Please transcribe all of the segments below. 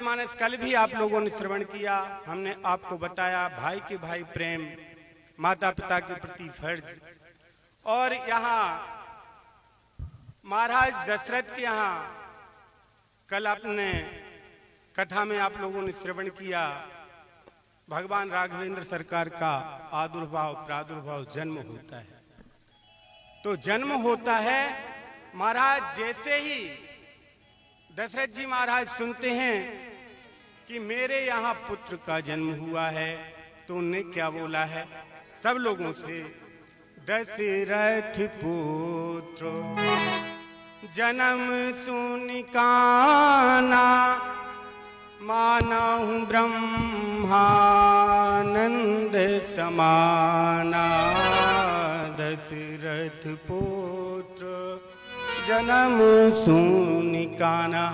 चरितमानस कल भी आप लोगों ने श्रवण किया। हमने आपको बताया भाई के भाई प्रेम, माता पिता के प्रति फर्ज। और यहाँ महाराज दशरथ के यहाँ कल आपने कथा में आप लोगों ने श्रवण किया, भगवान राघवेंद्र सरकार का आदुर्भाव प्रादुर्भाव जन्म होता है। तो जन्म होता है महाराज, जैसे ही दशरथ जी महाराज सुनते हैं कि मेरे यहाँ पुत्र का जन्म हुआ है, तो उनने क्या बोला है सब लोगों से, दशरथ पुत्र जन्म सुनिकाना, मानहु ब्रह्मानंद समाना। दशरथ पुत्र जन्म सुनिकाना।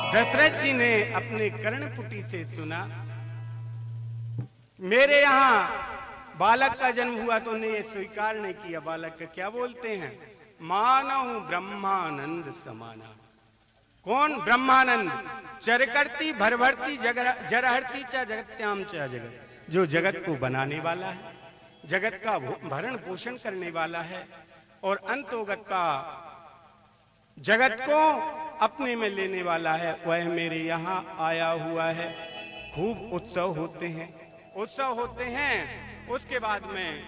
दशरथ जी ने अपने कर्णपुटी से सुना मेरे यहाँ बालक का जन्म हुआ, तो उन्हें ये स्वीकार नहीं किया। बालक का क्या बोलते हैं, मानहु ब्रह्मानंद समाना। कौन? ब्रह्मानंद। चरकर्ती भरभरती जरहर्ती च जगत्याम च जगत, जो जगत को बनाने वाला है, जगत का भरण पोषण करने वाला है और अंतोगत का जगत को अपने में लेने वाला है, वह मेरे यहाँ आया हुआ है। खूब उत्सव होते हैं, उत्सव होते हैं। उसके बाद में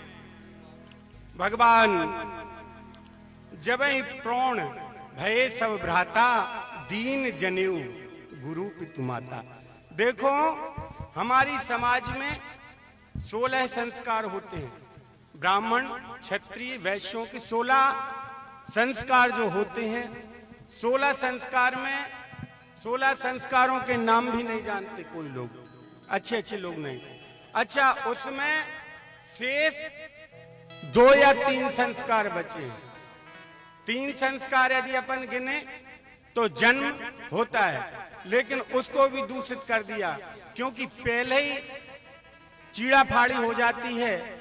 भगवान जब ही प्रोण भय सब भ्राता, दीन जनेऊ गुरु पितु माता। देखो हमारी समाज में 16 संस्कार होते हैं। ब्राह्मण क्षत्रिय वैश्यों के 16 संस्कार जो होते हैं। 16 संस्कार में 16 संस्कारों के नाम भी नहीं जानते कोई लोग, अच्छे अच्छे लोग नहीं। अच्छा, उसमें शेष 2 या 3 संस्कार बचे हैं। 3 संस्कार यदि अपन गिने तो जन्म होता है, लेकिन उसको भी दूषित कर दिया, क्योंकि पहले ही चीड़ा फाड़ी हो जाती है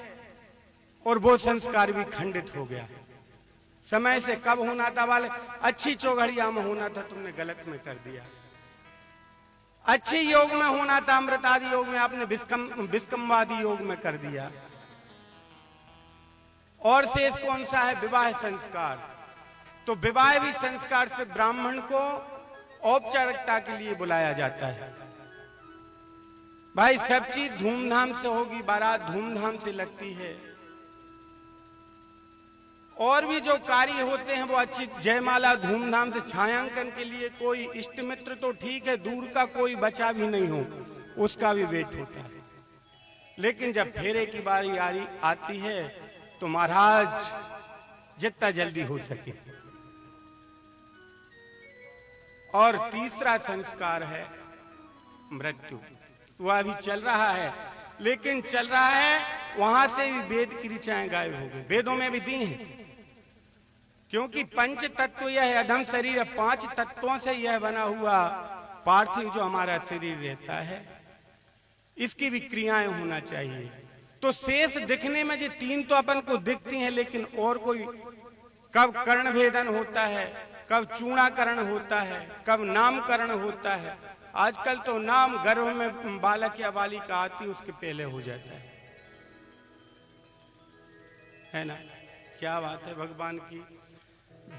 और वो संस्कार भी खंडित हो गया। समय से कब होना था वाले, अच्छी चौघड़िया में होना था, तुमने गलत में कर दिया। अच्छे योग में होना था, अमृतादि योग में, आपने विस्कम्वादी योग में कर दिया। और शेष कौन सा है? विवाह संस्कार। तो विवाह भी संस्कार से ब्राह्मण को औपचारिकता के लिए बुलाया जाता है। भाई सब चीज धूमधाम से होगी, बारात धूमधाम से लगती है। और भी जो कार्य होते हैं वो अच्छी, जयमाला धूमधाम से, छायांकन के लिए कोई इष्ट मित्र तो ठीक है, दूर का कोई बचा भी नहीं हो, उसका भी वेट होता है। लेकिन जब फेरे की बारी आती है तो महाराज जितना जल्दी हो सके। और तीसरा संस्कार है मृत्यु। वह अभी चल रहा है, लेकिन चल रहा है वहां से भी वेद की ऋचाएं गायब हो गई। वेदों में भी दी हैं, क्योंकि पंच तत्व यह है, अधम शरीर है, 5 तत्वों से यह बना हुआ पार्थिव जो हमारा शरीर रहता है, इसकी भी क्रियाएं होना चाहिए। तो शेष दिखने में जो 3 तो अपन को दिखती हैं, लेकिन और कोई, कब कर्ण भेदन होता है, कब चूड़ाकरण होता है, कब नामकरण होता है। आजकल तो नाम गर्भ में बालक या बालिका आती उसके पहले हो जाता है ना? क्या बात है भगवान की।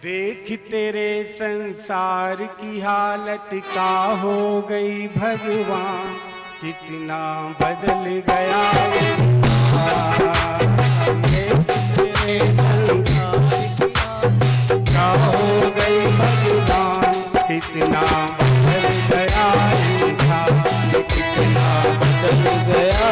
देख तेरे संसार की हालत का हो गई भगवान, कितना बदल गया। देख तेरे संसार क्या हो गई भगवान, कितना बदल गया इंसान, कितना बदल गया।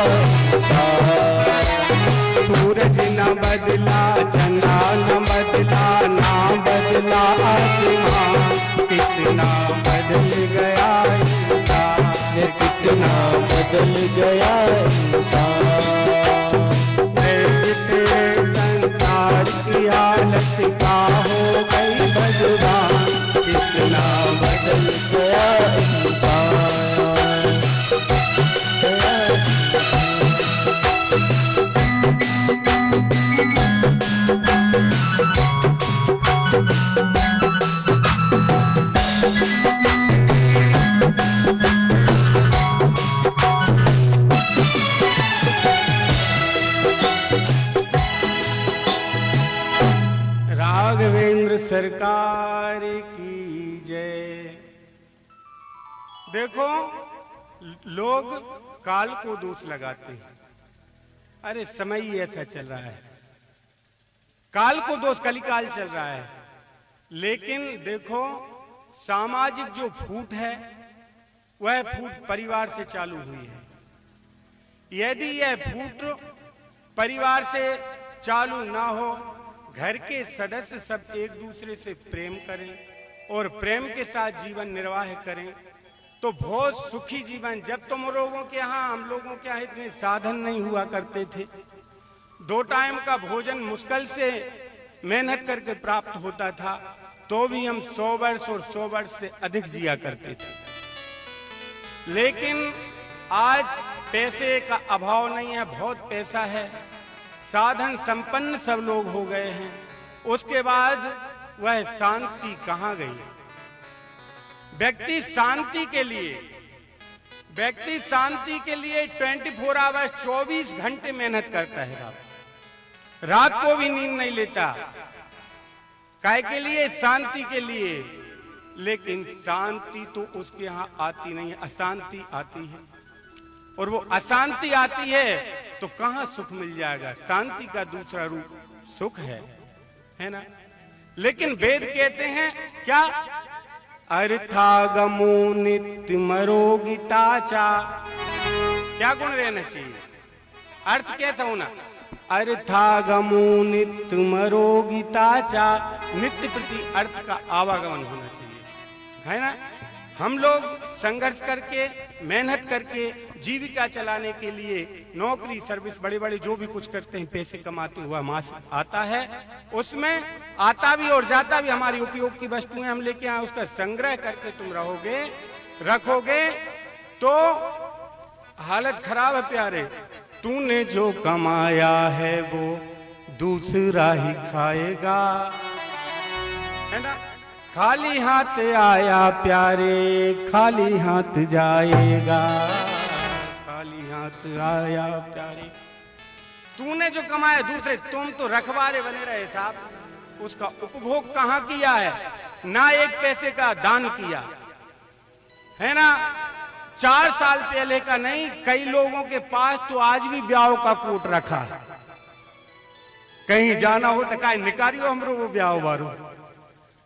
सूरज न बदला, चंदा न बदला, ना बदला आसमान, कितना बदल गया इंसान, कितना बदल गया इंसान। संसार की हालत का हो गई भगवान, कितना बदल गया इंसान। सरकार की जय। देखो, लोग काल को दोष लगाते हैं, अरे समय ही ऐसा चल रहा है, काल को दोष, कलिकाल चल रहा है। लेकिन देखो, सामाजिक जो फूट है वह फूट परिवार से चालू हुई है। यदि यह फूट परिवार से चालू ना हो, घर के सदस्य सब एक दूसरे से प्रेम करें और प्रेम के साथ जीवन निर्वाह करें तो बहुत सुखी जीवन। जब तुम लोगों के यहाँ, हम लोगों के यहाँ इतने साधन नहीं हुआ करते थे, 2 टाइम का भोजन मुश्किल से मेहनत करके प्राप्त होता था, तो भी हम 100 वर्ष और 100 वर्ष से अधिक जिया करते थे। लेकिन आज पैसे का अभाव नहीं है, बहुत पैसा है, साधन संपन्न सब लोग हो गए हैं, उसके बाद वह शांति कहाँ गई? व्यक्ति शांति के लिए 24 आवर्स 24 घंटे मेहनत करता है, रात को भी नींद नहीं लेता, काय के लिए? शांति के लिए। लेकिन शांति तो उसके यहाँ आती नहीं है, अशांति आती है, और वो अशांति आती है तो कहाँ सुख मिल जाएगा? शांति का दूसरा रूप सुख है ना? लेकिन वेद कहते हैं क्या? अर्थागमो नित्यमरोगिताचा। क्या गुण रहना चाहिए? अर्थ कैसा होना? अर्थागमो नित्यमरोगिताचा, नित्य प्रति अर्थ का आवागमन होना चाहिए, है ना? हम लोग संघर्ष करके, मेहनत करके जीविका चलाने के लिए नौकरी, सर्विस, बड़े बड़े जो भी कुछ करते हैं, पैसे कमाते हुआ मास आता है, उसमें आता भी और जाता भी। हमारी उपयोग की वस्तुएं हम लेके आए, उसका संग्रह करके तुम रखोगे तो हालत खराब है प्यारे। तूने जो कमाया है वो दूसरा ही खाएगा, है ना? खाली हाथ आया प्यारे, खाली हाथ जाएगा, खाली हाथ आया प्यारे। तूने जो कमाया दूसरे, तुम तो रखवारे बने रहे साहब, उसका उपभोग कहाँ किया है? ना एक पैसे का दान किया, है ना? 4 साल पहले का नहीं, कई लोगों के पास तो आज भी ब्याह का कोट रखा है। कहीं जाना हो तो कहीं निकारियो हमरो वो ब्याह बारो,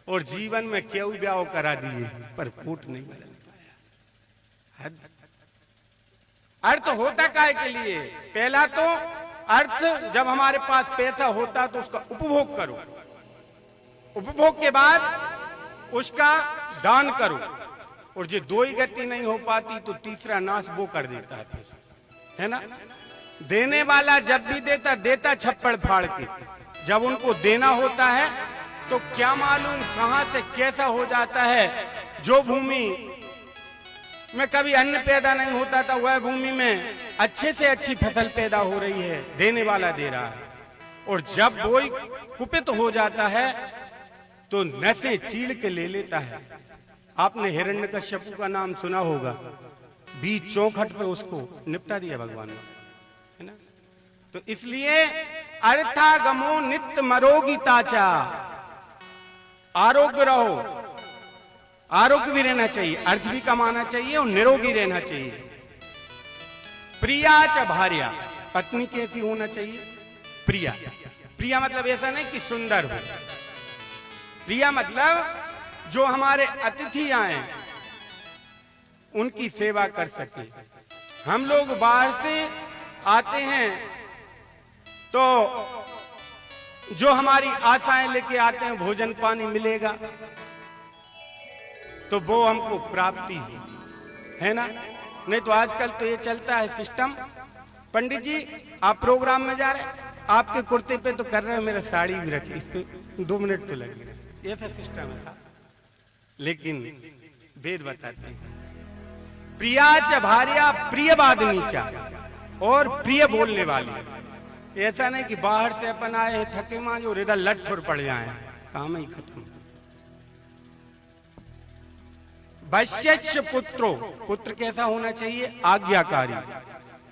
और जीवन में क्यों ब्याह करा दिए पर कोट नहीं बदल पाया। अर्थ होता काहे के लिए? पहला तो अर्थ, जब हमारे पास पैसा होता तो उसका उपभोग करो, उपभोग के बाद उसका दान करो, और जो 2 ही गति नहीं हो पाती तो तीसरा नाश वो कर देता है फिर, है ना? देने वाला जब भी देता छप्पड़ फाड़ के, जब उनको देना होता है तो क्या मालूम कहां से कैसा हो जाता है। जो भूमि में कभी अन्न पैदा नहीं होता था, वह भूमि में अच्छे से अच्छी फसल पैदा हो रही है, देने वाला दे रहा है। और जब वो कुपित हो जाता है तो नसें चीड़ के ले लेता है। आपने हिरण्यकश्यप का नाम सुना होगा, बीच चौखट पे उसको निपटा दिया भगवान ने, है ना? तो इसलिए अर्थागमो नित्य मरोगिताचा, आरोग्य रहो, आरोग्य भी रहना चाहिए, अर्थ भी कमाना चाहिए और निरोगी रहना चाहिए। प्रिया च भार्या, पत्नी कैसी होना चाहिए? प्रिया। प्रिया मतलब ऐसा नहीं कि सुंदर हो, प्रिया मतलब जो हमारे अतिथि आए उनकी सेवा कर सके। हम लोग बाहर से आते हैं तो जो हमारी आशाएं लेके आते हैं, भोजन पानी मिलेगा तो वो हमको प्राप्ति है ना? नहीं तो आजकल तो ये चलता है सिस्टम, पंडित जी आप प्रोग्राम में जा रहे हैं, आपके कुर्ते पे तो कर रहे हो, मेरा साड़ी भी रखी, इस पे 2 मिनट तो लगेगा, ये था सिस्टम था। लेकिन वेद बताते हैं प्रिया च भार्या प्रियवादिनीचा, और प्रिय बोलने वाली। ऐसा नहीं कि बाहर से अपन आए हैं थके मांझे और इधर लटफुर पड़ जाए, काम ही खत्म। वश्यच्च पुत्रो, पुत्र कैसा होना चाहिए? आज्ञाकारी।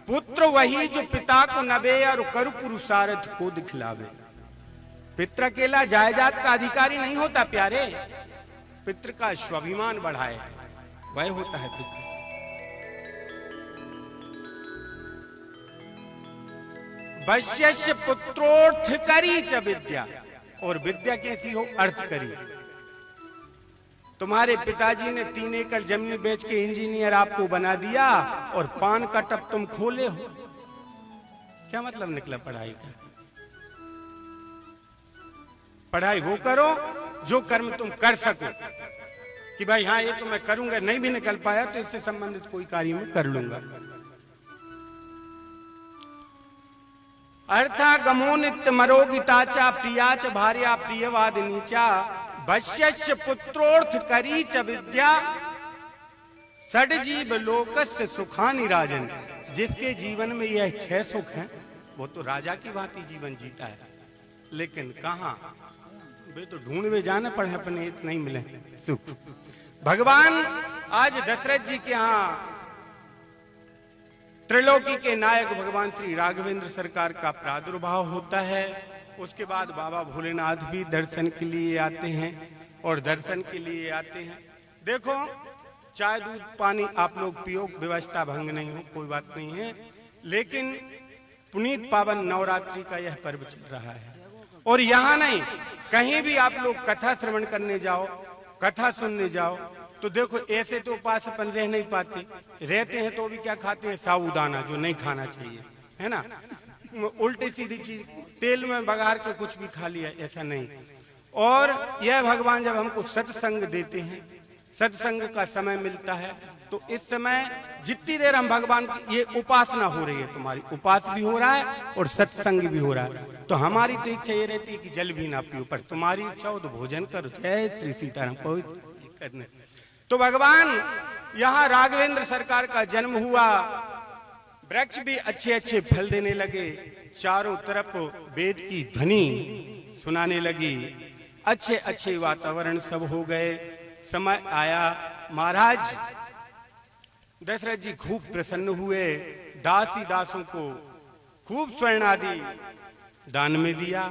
पुत्र वही जो पिता को नबे और करु पुरुषार्थ को दिखलावे। पितृ अकेला जायदाद का अधिकारी नहीं होता प्यारे, पितृ का स्वाभिमान बढ़ाए वह होता है पितृ। वश्यस्य पुत्रोर्थ करी च विद्या, और विद्या कैसी हो? अर्थ करी। तुम्हारे पिताजी ने 3 एकड़ जमीन बेच के इंजीनियर आपको बना दिया और पान का टप तुम खोले हो, क्या मतलब निकला पढ़ाई का? पढ़ाई वो करो जो कर्म तुम कर सको, कि भाई हाँ ये तो मैं करूंगा, नहीं भी निकल पाया तो इससे संबंधित कोई कार्य मैं कर लूंगा। अर्था गमो नित्य मरोगिताचा प्रियाच भार्या प्रियवाद नीचा, वश्यस्य पुत्रोर्थ करी च विद्या, षड्जीव लोकस्य सुखानि राजन। जिसके जीवन में यह 6 सुख हैं वो तो राजा की भांति जीवन जीता है, लेकिन कहां वे तो ढूंढवे जाना पड़े, अपने इत नहीं मिले सुख। भगवान आज दशरथ जी के यहाँ त्रिलोकी के नायक भगवान श्री राघवेंद्र सरकार का प्रादुर्भाव होता है। उसके बाद बाबा भोलेनाथ भी दर्शन के लिए आते हैं, और दर्शन के लिए आते हैं। देखो चाय दूध पानी आप लोग पियो, व्यवस्था भंग नहीं हो, कोई बात नहीं है, लेकिन पुनीत पावन नवरात्रि का यह पर्व चल रहा है। और यहाँ नहीं, कहीं भी आप लोग कथा श्रवण करने जाओ, कथा सुनने जाओ, तो देखो ऐसे तो उपास अपन रह नहीं पाते, रहते हैं तो भी क्या खाते हैं? साबूदाना, जो नहीं खाना चाहिए, है ना। उल्टी सीधी चीज तेल में बघार के कुछ भी खा लिया, ऐसा नहीं। और यह भगवान जब हमको सत्संग देते हैं, सत्संग का समय मिलता है, तो इस समय जितनी देर हम भगवान की ये उपासना हो रही है, तुम्हारी उपास भी हो रहा है और सत्संग भी हो रहा है, तो हमारी तो इच्छा ये रहती है कि जल भी ना पियो, पर तुम्हारी इच्छा हो तो भोजन करो। जय श्री सीताराम। कोई करने तो भगवान यहाँ राघवेंद्र सरकार का जन्म हुआ, वृक्ष भी अच्छे अच्छे फल देने लगे, चारों तरफ वेद की ध्वनि सुनाने लगी, अच्छे अच्छे वातावरण सब हो गए। समय आया, महाराज दशरथ जी खूब प्रसन्न हुए, दासी दासों को खूब स्वर्ण आदि दान में दिया,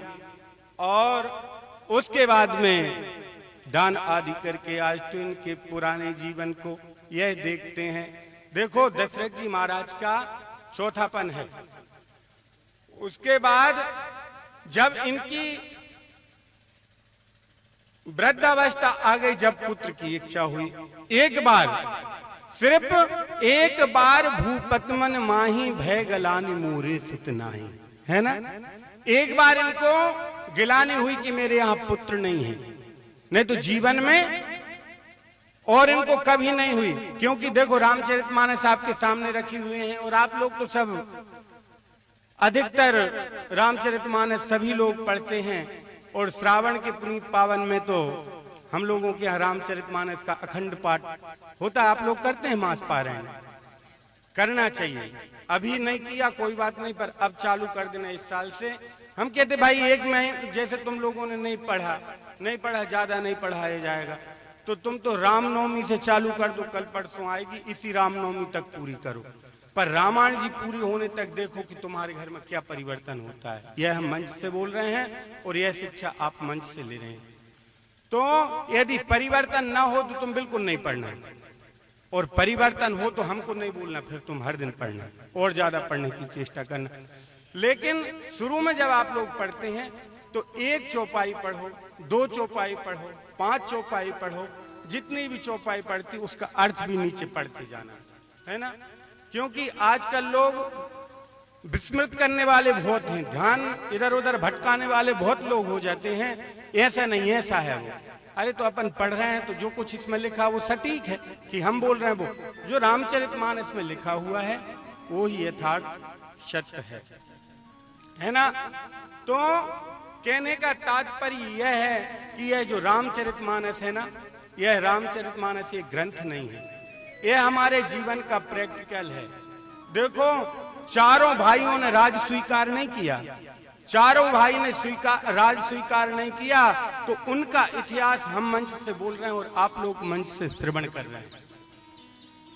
और उसके बाद में दान आदि करके आज तो इनके पुराने जीवन को यह देखते हैं। देखो दशरथ जी महाराज का चौथापन है। उसके बाद जब इनकी वृद्धावस्था आ गई, जब पुत्र की इच्छा हुई, एक बार, सिर्फ एक बार भूपतमन माही भय गलानी मोरे सुत नाही, है ना। एक बार इनको गिलानी हुई कि मेरे यहाँ पुत्र नहीं है, नहीं तो जीवन में और इनको कभी नहीं हुई, क्योंकि देखो रामचरितमानस आपके सामने रखे हुए हैं, और आप लोग तो सब अधिकतर रामचरितमानस सभी लोग पढ़ते हैं, और श्रावण के पुनीत पावन में तो हम लोगों के यहाँ रामचरितमानस का अखंड पाठ होता है। आप लोग करते हैं मास पारायण, करना चाहिए। अभी नहीं किया कोई बात नहीं, पर अब चालू कर देना इस साल से। हम कहते भाई एक महीने, जैसे तुम लोगों ने नहीं पढ़ा, ज्यादा नहीं पढ़ाया जाएगा, तो तुम तो रामनवमी से चालू कर दो, कल परसों आएगी, इसी रामनवमी तक पूरी करो। पर रामायण जी पूरी होने तक देखो कि तुम्हारे घर में क्या परिवर्तन होता है। यह हम मंच से बोल रहे हैं, और यह शिक्षा आप मंच से ले रहे हैं। तो यदि परिवर्तन ना हो तो तुम बिल्कुल नहीं पढ़ना, और परिवर्तन हो तो हमको नहीं बोलना, फिर तुम हर दिन पढ़ना और ज्यादा पढ़ने की चेष्टा करना। लेकिन शुरू में जब आप लोग पढ़ते हैं तो 1 चौपाई पढ़ो, 2 चौपाई पढ़ो, 5 चौपाई पढ़ो, जितनी भी चौपाई पढ़ती उसका अर्थ भी नीचे पढ़ते जाना, है ना। क्योंकि आजकल लोग विस्मृत करने वाले बहुत हैं, ध्यान इधर उधर भटकाने वाले बहुत लोग हो जाते हैं। ऐसा नहीं, ऐसा है वो। अरे तो अपन पढ़ रहे हैं तो जो कुछ इसमें लिखा वो सटीक है कि हम बोल रहे हैं, वो जो रामचरितमानस में लिखा हुआ है वो ही यथार्थ सत्य है ना। तो कहने का तात्पर्य यह है कि यह जो रामचरितमानस है ना, यह रामचरितमानस एक ग्रंथ नहीं है, यह हमारे जीवन का प्रैक्टिकल है। देखो चारों भाइयों ने राज स्वीकार नहीं किया, चारों भाई ने राज स्वीकार नहीं किया, तो उनका इतिहास हम मंच से बोल रहे हैं और आप लोग मंच से श्रवण कर रहे हैं,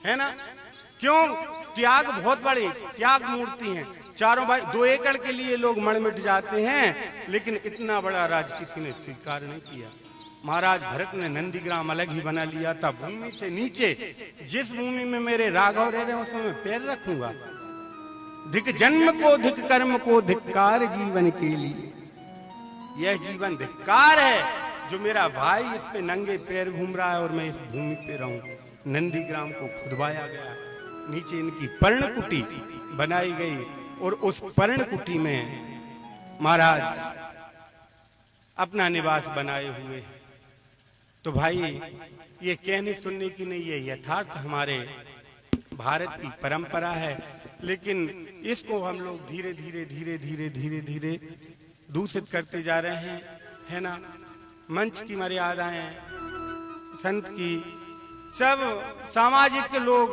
है ना। क्यों? त्याग बहुत बड़े, त्याग मूर्ति हैं। चारों भाई 2 एकड़ के लिए लोग मर मिट जाते हैं, लेकिन इतना बड़ा राज किसी ने स्वीकार नहीं किया। महाराज भरत ने नंदीग्राम अलग ही बना लिया था, भूमि से नीचे। जिस भूमि में मेरे राघव रह रहे हैं उसमें मैं पैर रखूंगा। धिक जन्म को धिक कर्म को धिक्कार जीवन के लिए। यह जीवन धिक्कार है जो मेरा भाई इस पे नंगे पैर घूम रहा है और मैं इस भूमि पे रहूं। नंदीग्राम को खुदवाया गया, नीचे इनकी पर्णकुटी बनाई गई और उस पर्णकुटी में महाराज अपना निवास बनाए हुए। तो भाई ये कहने सुनने की नहीं, ये यथार्थ हमारे भारत की परंपरा है। लेकिन इसको हम लोग धीरे धीरे धीरे धीरे धीरे धीरे दूषित करते जा रहे हैं, है ना। मंच की मर्यादाएं, संत की, सब सामाजिक लोग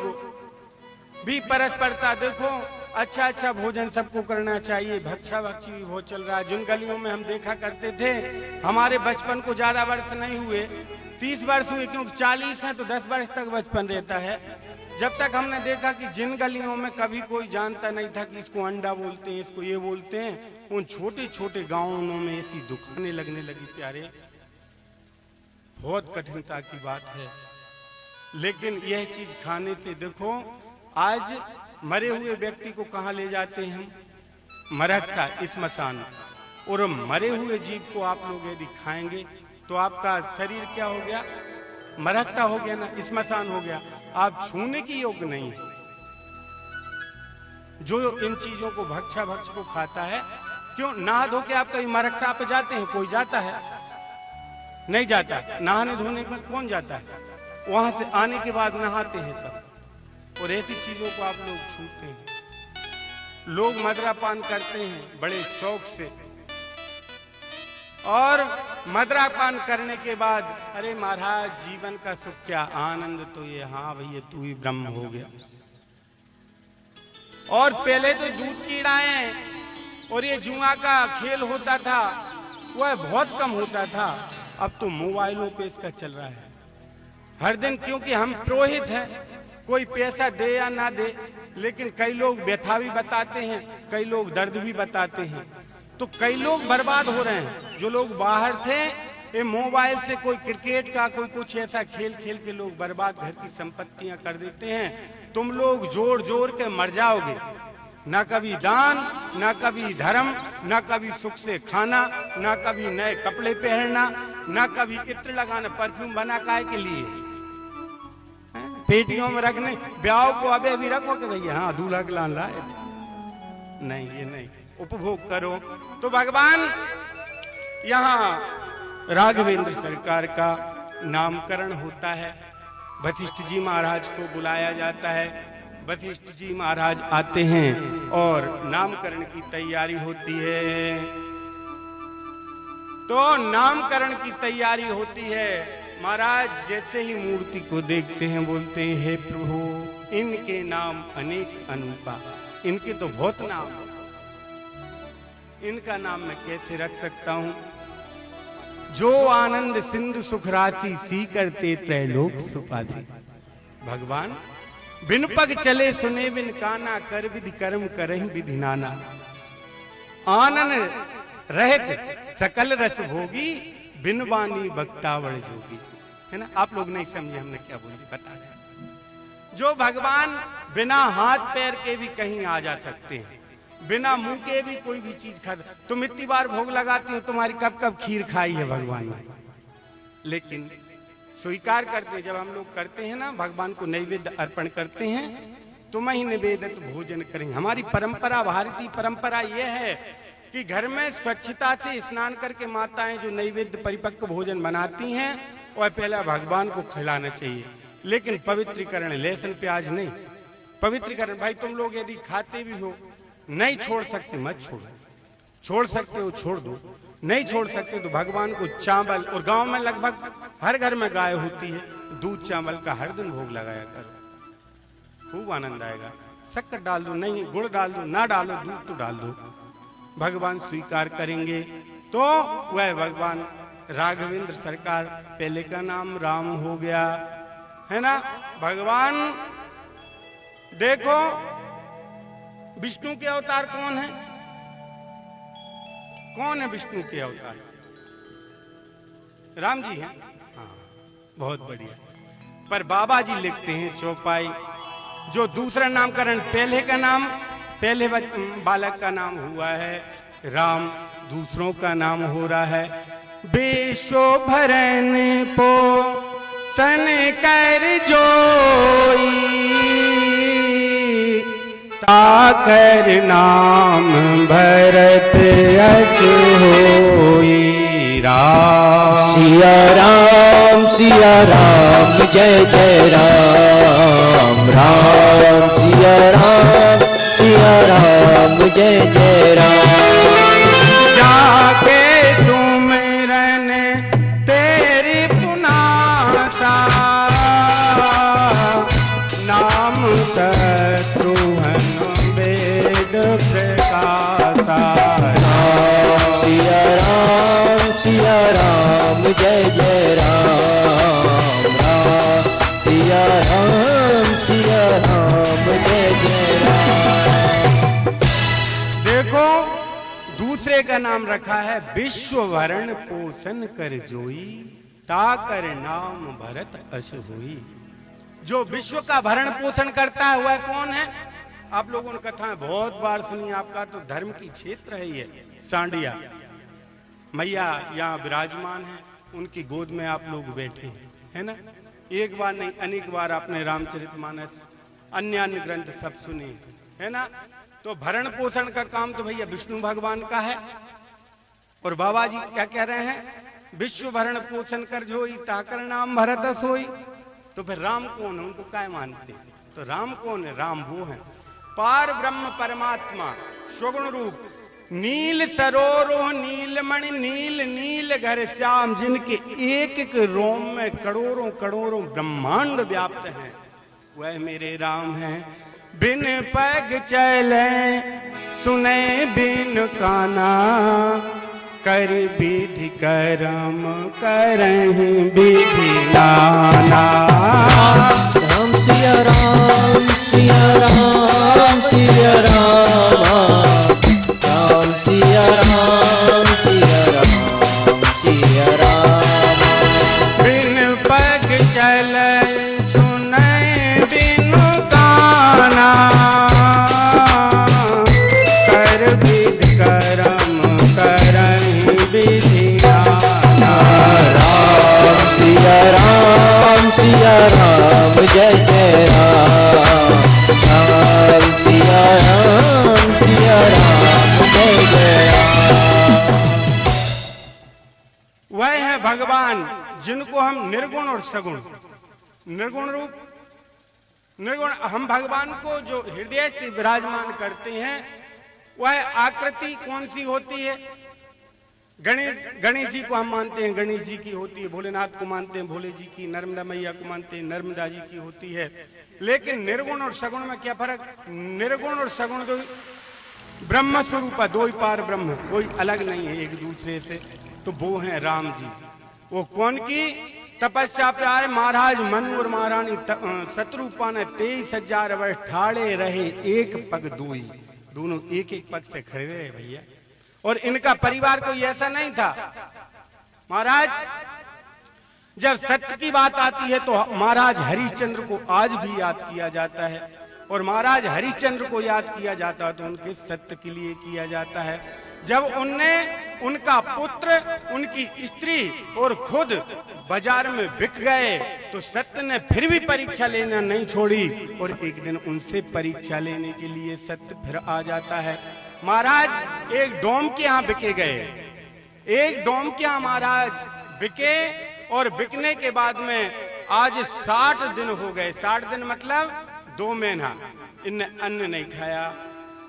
भी परस्परता। देखो अच्छा अच्छा भोजन सबको करना चाहिए, भक्षा भक्षी भी बहुत चल रहा है। जिन गलियों में हम देखा करते थे, हमारे बचपन को ज्यादा वर्ष नहीं हुए, 30 वर्ष हुए, क्योंकि 40 हैं तो 10 वर्ष तक बचपन रहता है। जब तक हमने देखा कि जिन गलियों में कभी कोई जानता नहीं था कि इसको अंडा बोलते हैं, इसको ये बोलते हैं, उन छोटे छोटे गांवों में ऐसी दुकानें लगने लगी। प्यारे, बहुत कठिनता की बात है। लेकिन यह चीज खाने से देखो, आज मरे हुए व्यक्ति को कहां ले जाते हैं हम? मरक्का, स्मशान। और मरे हुए जीव को आप लोग यदि खाएंगे तो आपका शरीर क्या हो गया? मरक्का हो गया ना, स्मशान हो गया। आप छूने की योग्य नहीं है। जो इन चीजों को भक्षा भक्ष को खाता है, क्यों नहा धो के आप कहीं मरक्का पे जाते हैं? कोई जाता है? नहीं जाता। नहाने धोने में कौन जाता है? वहां से आने के बाद नहाते हैं सब। और ऐसी चीजों को आप लोग छूते हैं। लोग मदरापान करते हैं बड़े शौक से, और मदरापान करने के बाद अरे महाराज जीवन का सुख क्या, आनंद तो ये, हाँ भैया तू ही ब्रह्म हो गया। और पहले तो दूध कीड़ाएं और ये जुआ का खेल होता था, वह बहुत कम होता था। अब तो मोबाइलों पे इसका चल रहा है हर दिन, क्योंकि हम पुरोहित हैं। कोई पैसा दे या ना दे, लेकिन कई लोग व्यथा भी बताते हैं, कई लोग दर्द भी बताते हैं। तो कई लोग बर्बाद हो रहे हैं। जो लोग बाहर थे, ये मोबाइल से कोई क्रिकेट का कोई कुछ ऐसा खेल खेल के लोग बर्बाद घर की संपत्तियां कर देते हैं। तुम लोग जोड़ जोड़ के मर जाओगे। ना कभी दान, ना कभी धर्म, ना कभी सुख से खाना, ना कभी नए कपड़े पहनना, ना कभी इत्र लगाना। परफ्यूम बना काय के लिए? पेटियों में रखने, ब्याह को अबे भी रखो कि भैया हाँ दूल्हा के लान लाए थे। नहीं, ये नहीं, उपभोग करो। तो भगवान यहाँ राघवेंद्र सरकार का नामकरण होता है। वशिष्ठ जी महाराज को बुलाया जाता है। वशिष्ठ जी महाराज आते हैं और नामकरण की तैयारी होती है। तो नामकरण की तैयारी होती है। महाराज जैसे ही मूर्ति को देखते हैं बोलते हैं, हे प्रभु इनके नाम अनेक अनूपा, इनके तो बहुत नाम, इनका नाम मैं कैसे रख सकता हूं? जो आनंद सिंधु सुख राशि सी करते त्रैलोक सुपासी। भगवान बिन पग चले सुने बिन काना, कर विधि कर्म करहि विधि नाना। आनंद रहत सकल रस भोगी, बिन वाणी बक्तावड़ जोगी। है ना, आप लोग नहीं समझे हमने क्या बोली, बता रहे। जो भगवान बिना हाथ पैर के भी कहीं आ जा सकते हैं, बिना मुंह के भी कोई भी चीज खा। तुम इतनी बार भोग लगाती हो, तुम्हारी कब कब खीर खाई है भगवान ने, लेकिन स्वीकार करते हैं। जब हम लोग करते हैं ना, भगवान को नैवेद्य अर्पण करते हैं, तुम ही निवेदित भोजन करेंगे। हमारी परंपरा, भारतीय परंपरा यह है कि घर में स्वच्छता से स्नान करके माताएं जो नैवेद्य परिपक्व भोजन बनाती हैं, वह पहला भगवान को खिलाना चाहिए। लेकिन पवित्रीकरण, लहसुन प्याज नहीं, पवित्रीकरण। भाई तुम लोग यदि खाते भी हो, नहीं छोड़ सकते मत छोड़ो, छोड़ सकते हो छोड़ दो, नहीं छोड़ सकते तो भगवान को चावल, और गांव में लगभग हर घर में गाय होती है, दूध चावल का हर दिन भोग लगाया करो, खूब आनंद आएगा। शक्कर डाल दो, नहीं गुड़ डाल दो, ना डालो दूध तो डाल दो, भगवान स्वीकार करेंगे। तो वह भगवान राघवेंद्र सरकार, पहले का नाम राम हो गया, है ना। भगवान देखो विष्णु के अवतार कौन है? कौन है विष्णु के अवतार? राम जी हैं। हाँ, बहुत बढ़िया। पर बाबा जी लिखते हैं चौपाई, जो दूसरा नामकरण पहले बालक का नाम हुआ है राम, दूसरों का नाम हो रहा है विश्व भरण पोषण कर जोई, ताकर नाम भरत यश होई। राम सिया राम जय जय राम, राम सिया राम जय जय राम। जाके सुमिरन तेरी पुनासा, नाम शत्रुघ्न वेद प्रकाशा। सिया राम जय जय राम, राम सिया राम जय जय राम। देखो दूसरे का नाम रखा है विश्व भरण पोषण कर जोई, ताकर नाम भरत अस होई। जो विश्व का भरण पोषण करता है वह कौन है? आप लोगों ने कथाएं बहुत बार सुनी, आपका तो धर्म की क्षेत्र है ये सांडिया। मैया यहाँ विराजमान है, उनकी गोद में आप लोग बैठे हैं, है ना? एक बार नहीं अनेक बार आपने रामचरितमानस अन्य ग्रंथ सब सुने, है ना? तो भरण पोषण का काम तो भैया विष्णु भगवान का है। और बाबा जी क्या कह रहे हैं? विश्व भरण पोषण कर जोई, ताकर नाम भरत सोई। तो फिर राम कौन है? उनको क्या मानते हैं? तो राम कौन है? राम वो है पार ब्रह्म परमात्मा सुगुण रूप, नील सरोरोह नीलमणि नील नील घर श्याम, जिनके एक एक रोम में करोड़ों करोड़ों ब्रह्मांड व्याप्त हैं, वह मेरे राम हैं। बिन पग चले सुने बिन काना, कर विधि करम करहि विधि नाना। राम सिया राम सिया राम सिया राम, राम सिया राम सिया राम। बिन पग चले सुने बिन काना, कर विधि करम करहि विधि नाना। राम सिया राम जय जय राम, राम सिया राम जय जय राम। वह है भगवान जिनको हम निर्गुण और सगुण, निर्गुण रूप निर्गुण, हम भगवान को जो हृदय से विराजमान करते हैं वह आकृति कौन सी होती है? गणेश जी को हम मानते हैं, गणेश जी की होती है। भोलेनाथ को मानते हैं, भोले जी की। नर्मदा मैया को मानते हैं, नर्मदा जी की होती है। लेकिन निर्गुण और सगुण में क्या फर्क? निर्गुण और सगुण तो ब्रह्म स्वरूप है, दो ही पार ब्रह्म, कोई अलग नहीं है एक दूसरे से। तो वो हैं राम जी। वो कौन की तपस्या प्यार? महाराज मनु और महारानी शत्रुपा ने 23,000 वर्ष ठाड़े रहे, एक पग दोई, दोनों एक एक पग से खड़े रहे भैया। और इनका परिवार कोई ऐसा नहीं था महाराज। जब सत्य की बात आती है तो महाराज हरिश्चंद्र को आज भी याद किया जाता है, और महाराज हरिश्चंद्र को याद किया जाता है तो उनके सत्य के लिए किया जाता है। जब उनका पुत्र, उनकी स्त्री और खुद बाजार में बिक गए तो सत्य ने फिर भी परीक्षा लेना नहीं छोड़ी, और एक दिन उनसे परीक्षा लेने के लिए सत्य फिर आ जाता है। महाराज एक डोम के यहाँ बिके गए, एक डोम के यहाँ महाराज बिके, और बिकने के बाद में आज 60 दिन हो गए। 60 दिन मतलब 2 महीना इनने अन्न नहीं खाया,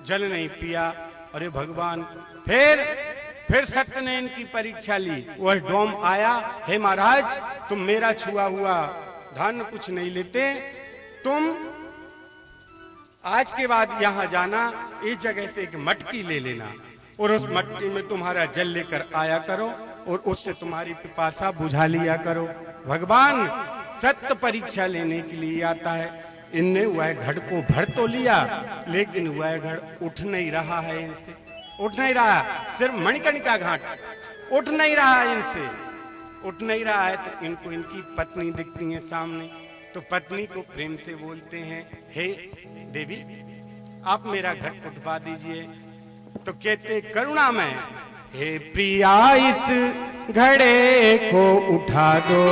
जल नहीं पिया। अरे भगवान, फिर सत्य ने इनकी परीक्षा ली। वह डोम आया, हे महाराज तुम मेरा छुआ हुआ धन कुछ नहीं लेते, तुम आज के बाद यहां जाना, इस जगह से एक मटकी ले लेना, और उस मटकी में तुम्हारा जल लेकर आया करो, और उससे तुम्हारी पिपासा बुझा लिया करो। भगवान सत्य परीक्षा लेने के लिए आता है। इनने वह घड़ को भर तो लिया, लेकिन वह घड़ उठ नहीं रहा है इनसे, उठ नहीं रहा। सिर्फ मणिकर्णिका घाट उठ नहीं रहा है इनसे, उठ नहीं रहा है। तो इनको इनकी पत्नी दिखती है सामने, तो पत्नी को प्रेम से बोलते हैं, हे देवी आप मेरा घड़ उठवा दीजिए। तो कहते करुणा में, हे प्रिया इस घड़े को उठा दो,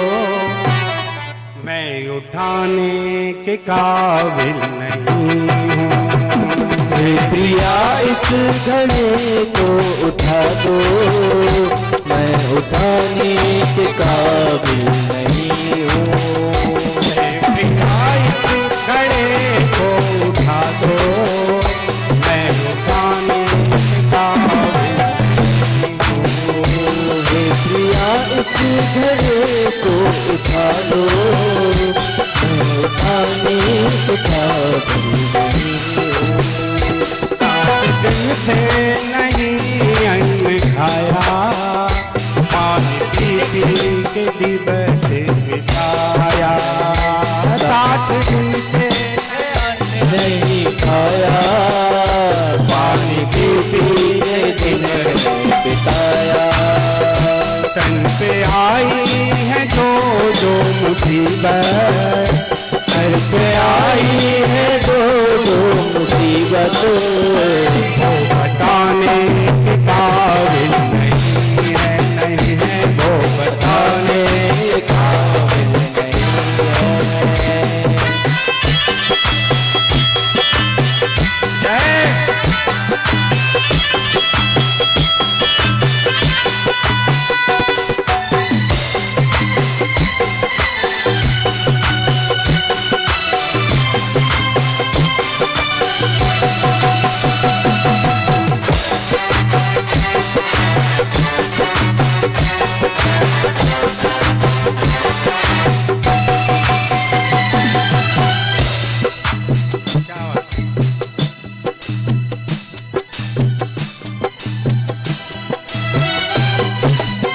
मैं उठाने के काबिल नहीं हूँ। हे प्रिया इस घड़े को उठा दो, मैं उठाने के काबिल नहीं हूँ। हे प्रिया इस घड़े को उठा दो, मैं उठाने के काबिल नहीं हूँ। हे प्रिया इस घड़े को उठा दो, मैं उठाने के काबिल नहीं हूँ। 7 दिन से नहीं अन्न खाया, पानी पी पी के दिवस बिताया। 7 दिन से नहीं खाया, पानी पी पी के दिन बिताया। तन पे आई है जो मुसीबत, घर पे आई है दो मुसीबत, वो बताने के काबिल नहीं है, नहीं है वो बताने बताने के काबिल नहीं है।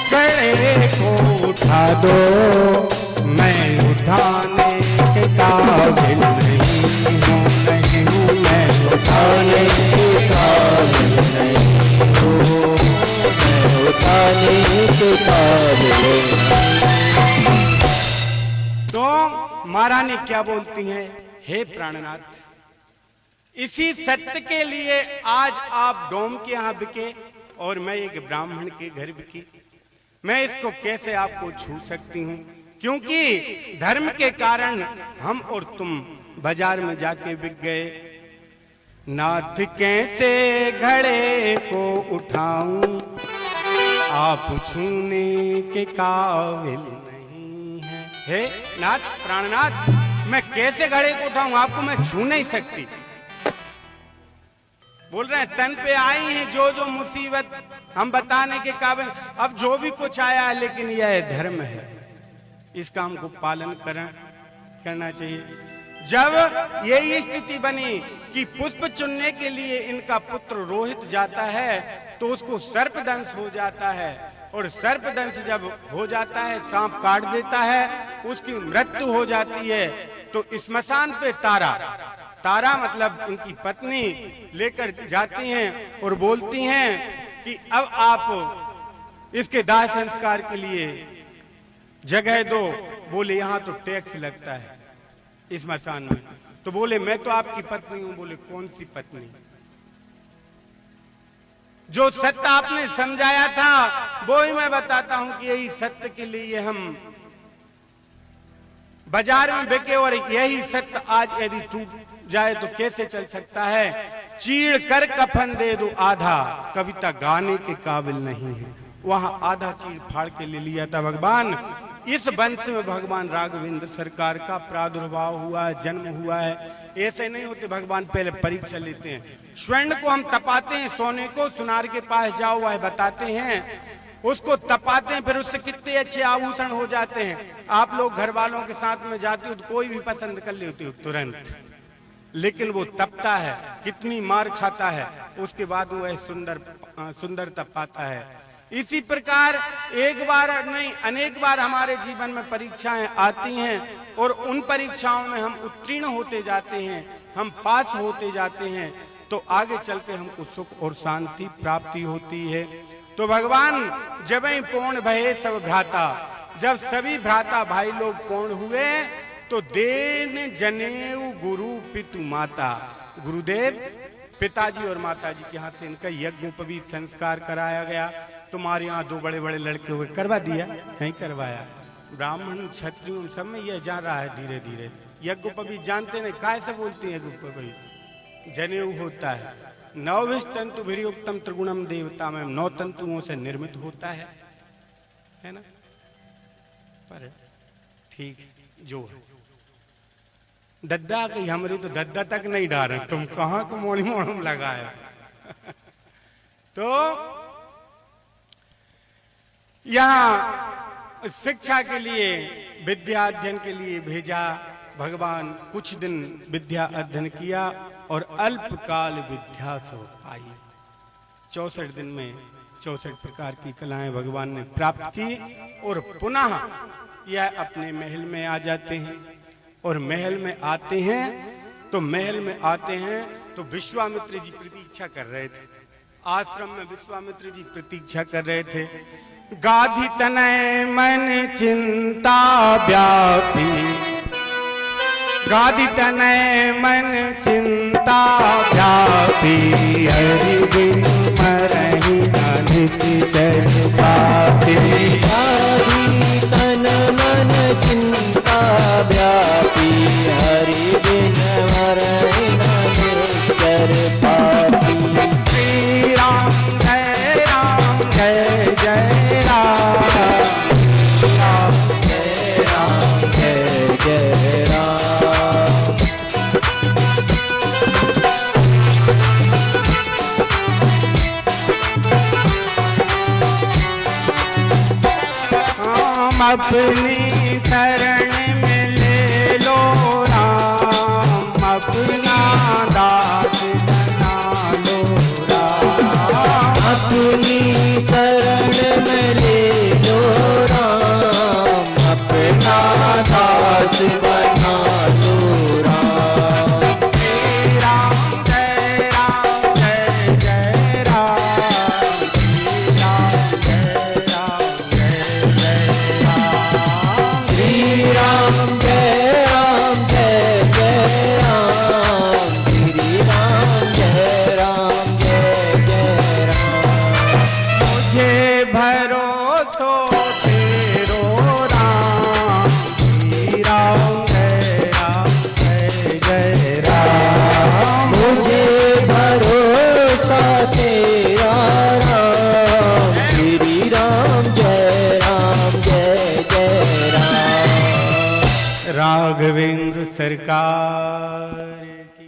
जय घड़े को उठा दो, मैं उठाने के काबिल नहीं हूँ, नहीं हूँ मैं उठाने के काबिल नहीं हूँ, मैं उठाने के काबिल नहीं। तो महारानी क्या बोलती हैं, हे प्राणनाथ, इसी सत्य के लिए आज आप डोम के यहाँ बिके और मैं एक ब्राह्मण के घर बिकी। मैं इसको कैसे आपको छू सकती हूँ, क्योंकि धर्म के कारण हम और तुम बाजार में जाके बिक गए। नाथ कैसे घड़े को उठाऊं, आप छूने के काबिल नहीं है। हे नाथ प्राणनाथ, मैं कैसे घड़े को उठाऊं, आपको मैं छू नहीं सकती। बोल रहे हैं तन पे आई है जो मुसीबत, हम बताने के काबिल। अब जो भी कुछ आया है, लेकिन यह धर्म है, इसका हमको पालन करना चाहिए। जब यही स्थिति बनी कि पुष्प चुनने के लिए इनका पुत्र रोहित जाता है, तो उसको सर्पदंश हो जाता है, और सर्पदंश जब हो जाता है, सांप काट देता है, उसकी मृत्यु हो जाती है। तो स्मशान पे तारा मतलब उनकी पत्नी लेकर जाती हैं और बोलती हैं कि अब आप इसके दाह संस्कार के लिए जगह दो। बोले यहाँ तो टैक्स लगता है इस मसान में। तो बोले मैं तो आपकी पत्नी हूं। बोले कौन सी पत्नी? जो सत्य आपने समझाया था वो ही मैं बताता हूं कि यही सत्य के लिए हम बाजार में बिके, और यही सत्य आज यदि टूट जाए तो कैसे चल सकता है। चीड़ कर कफन दे दो आधा, कविता गाने के काबिल नहीं है। वहां आधा चीड़ फाड़ के ले लिया था भगवान। इस वंश में भगवान राघवेंद्र सरकार का प्रादुर्भाव हुआ है, जन्म हुआ है। ऐसे नहीं होते, भगवान पहले परीक्षा लेते हैं। स्वर्ण को हम तपाते हैं, सोने को सुनार के पास जाओ वह बताते हैं, उसको तपाते हैं, फिर उससे कितने अच्छे आभूषण हो जाते हैं। आप लोग घर वालों के साथ में जाते हो तो कोई भी पसंद कर लेते हो तुरंत, लेकिन वो तपता है, कितनी मार खाता है, उसके बाद वो सुंदरता पाता है। इसी प्रकार एक बार नहीं अनेक बार हमारे जीवन में परीक्षाएं आती हैं और उन परीक्षाओं में हम उत्तीर्ण होते जाते हैं, हम पास होते जाते हैं, तो आगे चल के हमको सुख और शांति प्राप्ति होती है। तो भगवान जब ही पूर्ण भये सब भ्राता, जब सभी भ्राता भाई लोग पूर्ण हुए तो देन जनेऊ गुरु पितु माता, गुरुदेव पिताजी और माताजी के हाथ से इनका यज्ञोपवीत संस्कार कराया गया। तुम्हारे यहाँ दो बड़े बड़े लड़के हुए, करवा दिया? नहीं करवाया। ब्राह्मण क्षत्रियों सब में यह जा रहा है धीरे धीरे। यज्ञोपवीत जानते नहीं, काय से बोलते हैं यज्ञोपवीत? जनेऊ होता है, नवभिष तंतु भिर्युक्तम त्रिगुणम देवता में 9 तंतुओं से निर्मित होता है ना? पर ठीक जो है दद्दा की हमारी तो दद्दा तक नहीं डारे, तुम कहाँ को मोड़ी मोड़म लगाए। तो यहाँ शिक्षा के लिए, विद्या अध्ययन के लिए भेजा भगवान। कुछ दिन विद्या अध्ययन किया और अल्पकाल विद्या सो पाई। 64 दिन में 64 प्रकार की कलाएं भगवान ने प्राप्त की और पुनः यह अपने महल में आ जाते हैं। और महल में आते हैं तो विश्वामित्र जी प्रतीक्षा कर रहे थे। आश्रम में विश्वामित्र जी प्रतीक्षा कर रहे थे। गाधी तनय मन चिंता व्यापी, गाधी तनय मन चिंता व्यापी, हरि बिन मरहि निश्चर पापी। गाधी तन मन चिंता व्यापी, हरि बिन मरहि निश्चर पापी। श्री राम जय राम जय जय राम, राम जय राम जय जय राम। हम अपनी शरण में ले लो राम, अपना दास बना लो राम। अपनी शरण में ले लो राम, अपना दास बना लो राम। श्री राम जय जय राम, श्री राम जय जय राम। श्री राम जय जय राम, श्री राम जय जय राम। मुझे भरोसो तेरो राम, श्री राम जय जय राम। मुझे भरोसा तेरा राम, श्री राम जय जय राम। राघवेंद्र सरकार की।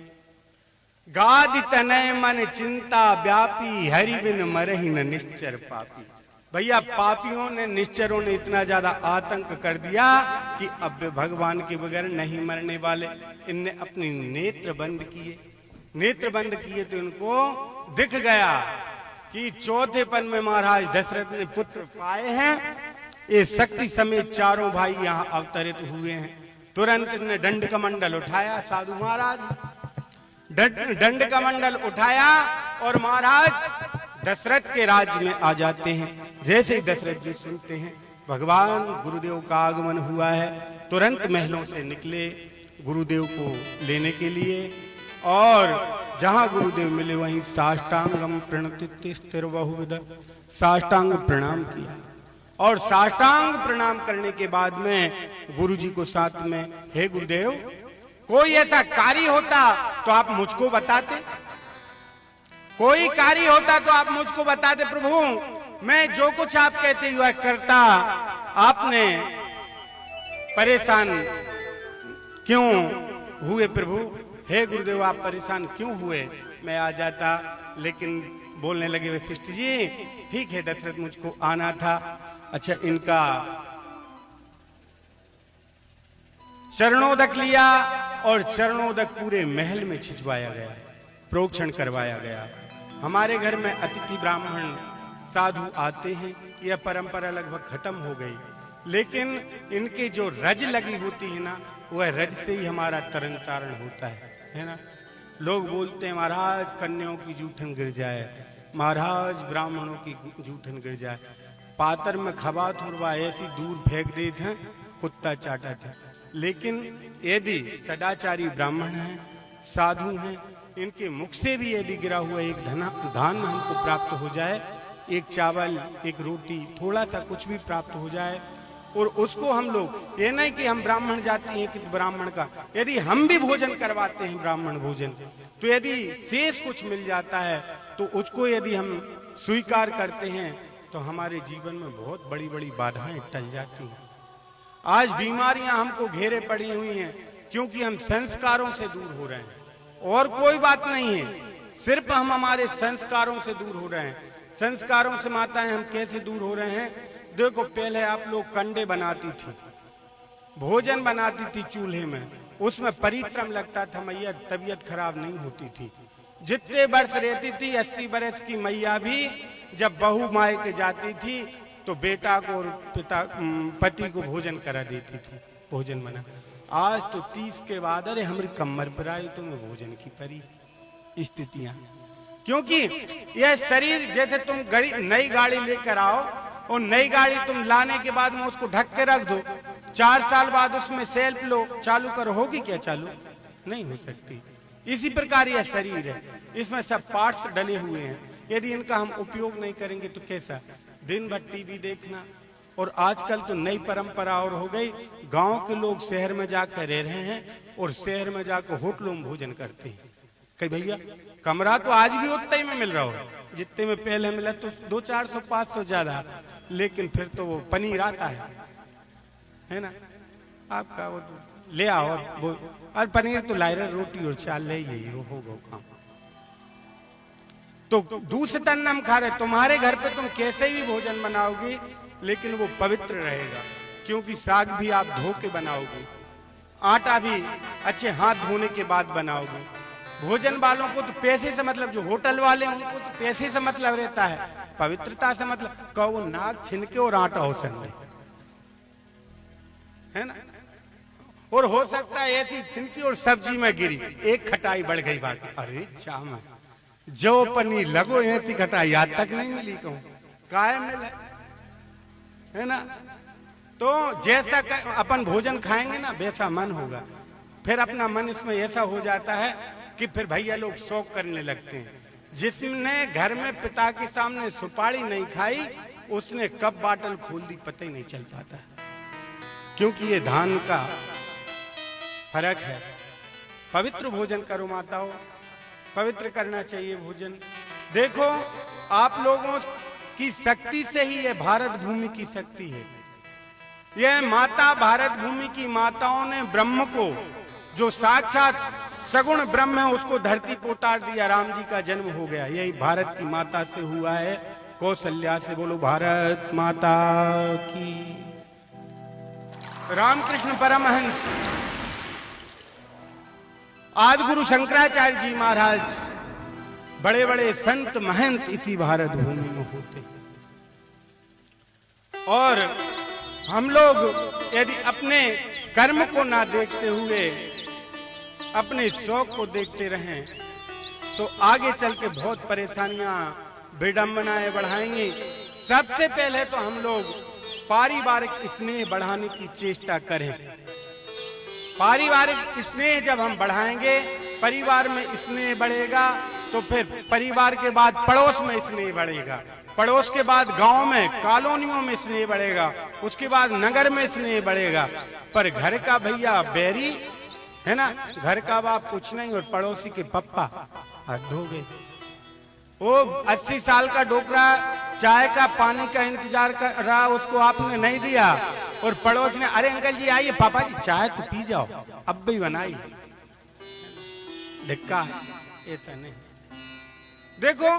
गादि तनय मन चिंता व्यापी, हरि बिन मरहि न निश्चर पापी। भैया पापियों ने, निश्चरों ने इतना ज्यादा आतंक कर दिया कि अब भगवान के बगैर नहीं मरने वाले। इनने अपने नेत्र बंद किए, नेत्र बंद किए तो इनको दिख गया कि चौथेपन में महाराज दशरथ ने पुत्र पाए हैं। ये शक्ति समेत चारों भाई यहाँ अवतरित हुए हैं। तुरंत ने दंड का मंडल उठाया, साधु महाराज दंड का मंडल उठाया और महाराज दशरथ के राज्य में आ जाते हैं। जैसे ही दशरथ जी सुनते हैं भगवान गुरुदेव का आगमन हुआ है, तुरंत महलों से निकले गुरुदेव को लेने के लिए। और जहां गुरुदेव मिले वहीं साष्टांगम प्रणति स्थिर बहुविध, साष्टांग प्रणाम किया। और साष्टांग प्रणाम करने के बाद में गुरुजी को साथ में, हे गुरुदेव कोई ऐसा कार्य होता तो आप मुझको बताते, कोई कार्य होता तो आप मुझको बताते प्रभु, मैं जो कुछ आप कहते हुआ करता। आपने परेशान क्यों हुए प्रभु? हे गुरुदेव आप परेशान क्यों हुए? मैं आ जाता। लेकिन बोलने लगे वशिष्ठ जी, ठीक है दशरथ मुझको आना था। अच्छा, इनका चरणोदक लिया और चरणोदक पूरे महल में छिजवाया गया, प्रोक्षण करवाया गया। हमारे घर में अतिथि ब्राह्मण साधु आते हैं, यह परंपरा लगभग खत्म हो गई, लेकिन इनके जो रज लगी होती है ना, वह रज से ही हमारा तरन तारण होता है ना। लोग बोलते हैं महाराज कन्याओं की जूठन गिर जाए, महाराज ब्राह्मणों की जूठन गिर जाए, पातर में खबात हुआ ऐसी दूर फेंक देते हैं, कुत्ता चाटा था। लेकिन यदि सदाचारी ब्राह्मण हैं, साधु हैं, इनके मुख से भी यदि गिरा हुआ एक धान हमको प्राप्त हो जाए, एक चावल, एक रोटी, थोड़ा सा कुछ भी प्राप्त हो जाए, और उसको हम लोग, ये नहीं कि हम ब्राह्मण जाति हैं कि ब्राह्मण का, यदि हम भी भोजन करवाते हैं ब्राह्मण भोजन, तो यदि शेष कुछ मिल जाता है तो उसको यदि हम स्वीकार करते हैं तो हमारे जीवन में बहुत बड़ी बड़ी बाधाएं टल जाती हैं। आज बीमारियां हमको घेरे पड़ी हुई हैं क्योंकि हम संस्कारों से दूर हो रहे हैं, और कोई बात नहीं है, सिर्फ हम हमारे संस्कारों से दूर हो रहे हैं। संस्कारों से माताएं हम कैसे दूर हो रहे हैं? देखो, पहले आप लोग कंडे बनाती थी, भोजन बनाती थी चूल्हे में, उसमें परिश्रम लगता था, मैया तबीयत खराब नहीं होती थी। जितने वर्ष रहती थी, 80 वर्ष की मैया भी जब बहू माए के जाती थी तो बेटा को और पति को भोजन करा देती थी, भोजन बना। आज तो 30 के बाद अरे हमारी कमर पर आई तो मैं भोजन की परी स्थितियां, क्योंकि यह शरीर जैसे तुम नई गाड़ी लेकर आओ और नई गाड़ी तुम लाने के बाद में उसको ढक के रख दो, 4 साल बाद उसमें सेल्फ लो चालू करो, होगी क्या चालू? नहीं हो सकती। इसी प्रकार यह शरीर है, इसमें सब पार्ट्स डले हुए हैं, यदि इनका हम उपयोग नहीं करेंगे तो कैसा? दिन भर टीवी देखना, और आजकल तो नई परंपरा और हो गई, गांव के लोग शहर में जाकर रह रहे हैं और शहर में जाकर होटलों में भोजन करते हैं। कहीं भैया कमरा तो आज भी उतना ही में मिल रहा हो जितने में पहले मिला, तो 200-400 500 ज्यादा, लेकिन फिर तो वो पनीर आता है ना, आपका वो ले आओ, और पनीर तो लाए रहे, रोटी और चाल ले, यही होगा काम। तो दूसरे हम खा रहे, तुम्हारे घर पे तुम कैसे भी भोजन बनाओगी लेकिन वो पवित्र रहेगा, क्योंकि साग भी आप धो के बनाओगे, आटा भी अच्छे हाथ धोने के बाद बनाओगे। भोजन वालों को तो पैसे से मतलब, जो होटल वाले हैं उनको तो पैसे से मतलब रहता है, पवित्रता से मतलब कहो नाक छिनके और आटा हो सकते है ना। और हो सकता है ऐसी छिनकी और सब्जी में गिरी, एक खटाई बढ़ गई, बाकी अरे चाम जो पनीर लगो ऐसी खटाई आज तक नहीं मिली, कहूं काहे मिले, है ना। तो जैसा अपन भोजन खाएंगे ना वैसा मन होगा, फिर अपना मन इसमें ऐसा हो जाता है कि फिर भैया लोग शौक करने लगते हैं। जिसने घर में पिता के सामने सुपारी नहीं खाई उसने कब बाटल खोल दी पता ही नहीं चल पाता, क्योंकि ये धान का फर्क है। पवित्र भोजन करो माताओं, पवित्र करना चाहिए भोजन। देखो, आप लोगों की शक्ति से ही ये भारत भूमि की शक्ति है। यह माता भारत भूमि की माताओं ने ब्रह्म को, जो साक्षात सगुण ब्रह्म है, उसको धरती पर उतार दिया, राम जी का जन्म हो गया, यही भारत की माता से हुआ है, कौशल्या से। बोलो भारत माता की। रामकृष्ण परमहंस, आदि गुरु शंकराचार्य जी महाराज, बड़े बड़े संत महंत इसी भारत भूमि में होते हैं। और हम लोग यदि अपने कर्म को ना देखते हुए अपने शौक को देखते रहें तो आगे चल के बहुत परेशानियां, विडंबनाएं बढ़ाएंगी। सबसे पहले तो हम लोग पारिवारिक स्नेह बढ़ाने की चेष्टा करें। पारिवारिक स्नेह जब हम बढ़ाएंगे, परिवार में स्नेह बढ़ेगा, तो फिर परिवार के बाद पड़ोस में स्नेह बढ़ेगा, पड़ोस के बाद गांव में, कॉलोनियों में स्नेह बढ़ेगा, उसके बाद नगर में स्नेह बढ़ेगा। पर घर का भैया बैरी है ना, घर का बाप कुछ नहीं और पड़ोसी के पप्पा हाथ धो गए। वो 80 साल का डोकरा चाय का पानी का इंतजार कर रहा, उसको आपने नहीं दिया, और पड़ोस ने अरे अंकल जी आइए, पापा जी चाय तो पी जाओ, अब भी बनाई, धिक्का। ऐसा नहीं। देखो,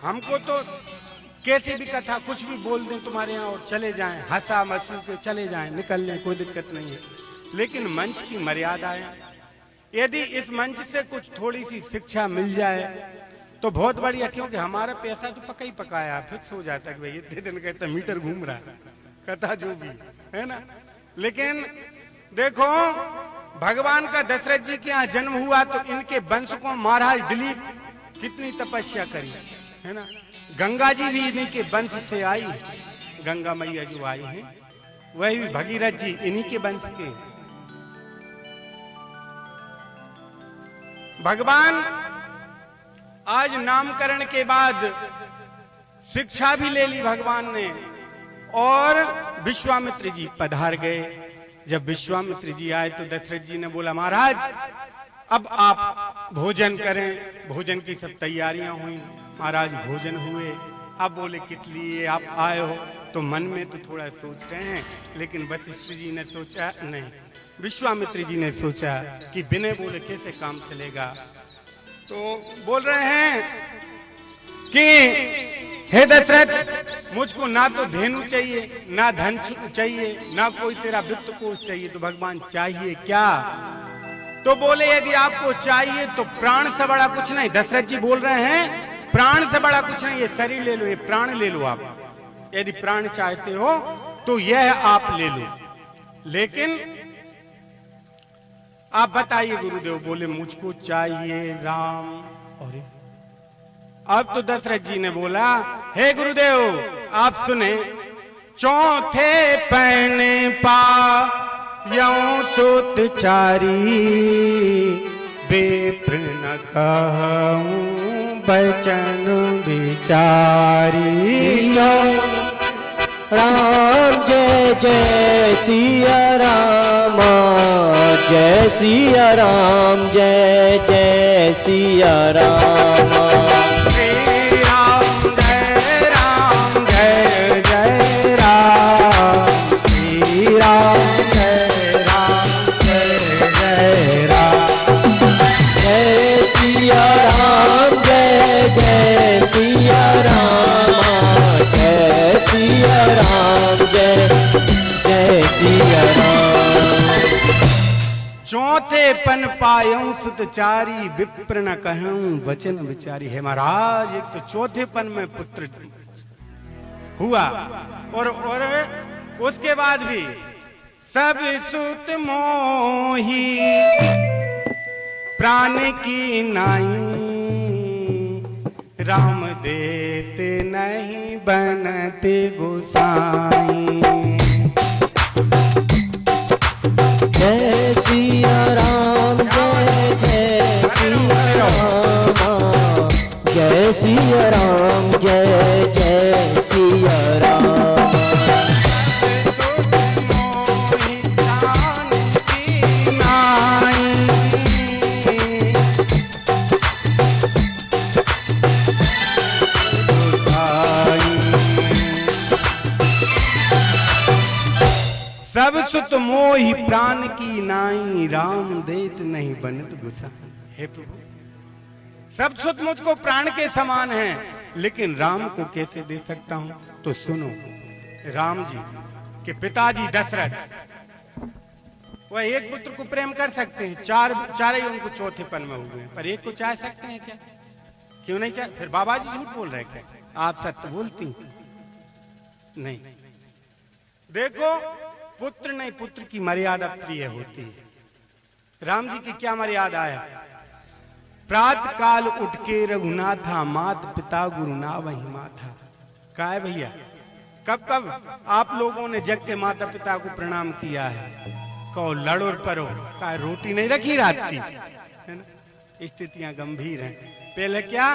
हमको तो कैसी भी कथा कुछ भी बोल दें तुम्हारे यहाँ और चले जाएं, हंसा मसू के चले जाएं, निकल लें, कोई दिक्कत नहीं है, लेकिन मंच की मर्यादा है। यदि इस मंच से कुछ थोड़ी सी शिक्षा मिल जाए तो बहुत बढ़िया, क्योंकि हमारा पैसा तो पका ही पकाया, फिक्स हो जाता है कि भाई इतने दिन कहता मीटर घूम रहा है, कथा जो भी है ना। लेकिन देखो भगवान का दशरथ जी के यहाँ जन्म हुआ तो इनके वंश को महाराज दिलीप कितनी तपस्या करी, है ना। गंगा जी भी इन्हीं के वंश से आई, गंगा मैया जो आई हैं वही भी भगीरथ जी इन्हीं के वंश के। भगवान आज नामकरण के बाद शिक्षा भी ले ली भगवान ने, और विश्वामित्र जी पधार गए। जब विश्वामित्र जी आए तो दशरथ जी ने बोला महाराज अब आप भोजन करें। भोजन की सब तैयारियां हुई, महाराज भोजन हुए। अब बोले किस लिए आप आए हो, तो मन में तो थोड़ा सोच रहे हैं, लेकिन वशिष्ठ जी ने सोचा नहीं, विश्वामित्र जी ने सोचा कि बिना बोले कैसे काम चलेगा। तो बोल रहे हैं कि हे दशरथ मुझको ना तो धेनु चाहिए, ना धन चाहिए, ना कोई तेरा वित्त कोष चाहिए, तो भगवान चाहिए क्या। तो बोले यदि आपको चाहिए तो प्राण से बड़ा कुछ नहीं। दशरथ जी बोल रहे हैं प्राण से बड़ा कुछ नहीं, ये शरीर ले लो, ये प्राण ले लो आप। यदि प्राण चाहते हो तो यह आप ले लो, लेकिन आप बताइए गुरुदेव। बोले मुझको चाहिए राम। और अब तो दशरथ जी ने बोला हे गुरुदेव आप सुने, चौथे पहने पा यौ सुत चारी, विप्र न कहूं बचन विचारी। राम जय जय सिया राम, जय सिया राम, जय जय सिया राम। श्री राम जय जय राम, श्री राम जय जय राम। जय सिया राम, जय जय सिया राम, जय सिया राम, जय जय सिया राम। चौथे पन पायूं सुत चारी, विप्र न कहूं वचन विचारी। है महाराज एक तो चौथे पन में पुत्र हुआ, और उसके बाद भी सब सुत मोही प्राण की नाई, राम देते नहीं बनते गोसाई। जय सिया राम, जय जय सिया राम, जय सिया राम, जय जय सिया राम। सब सुत मोहि प्राण की नाई, राम देत नहीं बनत गुसाई। हे प्रभु सब सुत मुझको प्राण के समान हैं, लेकिन राम को कैसे दे सकता हूं। तो सुनो, राम जी के पिताजी दशरथ वह एक पुत्र को प्रेम कर सकते हैं, चार ही उनको चौथे पन में हुए, पर एक को चाह सकते हैं क्या? क्यों नहीं चाह? फिर बाबा जी झूठ बोल रहे क्या? आप सत्य बोलती नहीं। देखो पुत्र नहीं, पुत्र की मर्यादा प्रिय होती है। राम जी की क्या मर्यादा है? प्रात काल उठ के रघुनाथा, मात पिता गुरु ना वही माथा। का है भैया, कब कब आप लोगों ने जग के माता पिता को प्रणाम किया है? कहो लड़ो परो, का रोटी नहीं रखी रात की, है ना। स्थितियां गंभीर हैं। पहले क्या,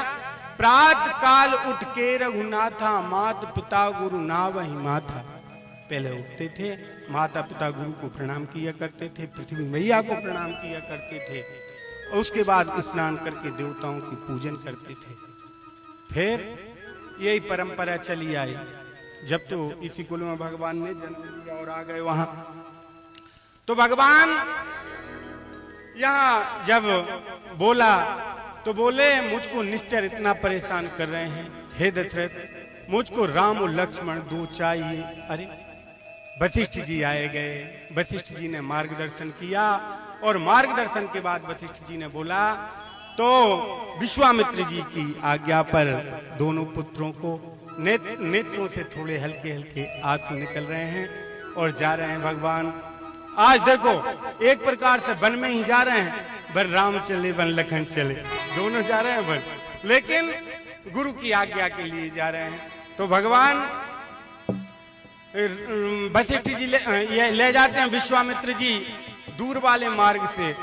प्रात काल उठ के रघुनाथा, मात पिता गुरु ना वही माथा। पहले उठते थे, माता पिता गुरु को प्रणाम किया करते थे, पृथ्वी मैया को प्रणाम किया करते थे, और उसके बाद स्नान करके देवताओं की पूजन करते थे। फिर यही परंपरा चली आई। जब तो इसी कुल में भगवान ने जन्म लिया और आ गए वहां, तो भगवान यहां जब बोला तो बोले मुझको निश्चर इतना परेशान कर रहे हैं, हे दशरथ मुझको राम और लक्ष्मण दो चाहिए। अरे वशिष्ठ जी आए गए, वशिष्ठ जी ने मार्गदर्शन किया, और मार्गदर्शन के बाद वशिष्ठ जी ने बोला तो विश्वामित्र जी की आज्ञा पर दोनों पुत्रों को नेत्रों से थोड़े हल्के हल्के आंसू निकल रहे हैं और जा रहे हैं भगवान। आज देखो एक प्रकार से वन में ही जा रहे हैं, वन राम चले वन लखन चले, दोनों जा रहे हैं वन, लेकिन गुरु की आज्ञा के लिए जा रहे हैं। तो भगवान वशिष्ठ जी ले जाते हैं विश्वामित्र जी दूर वाले मार्ग से।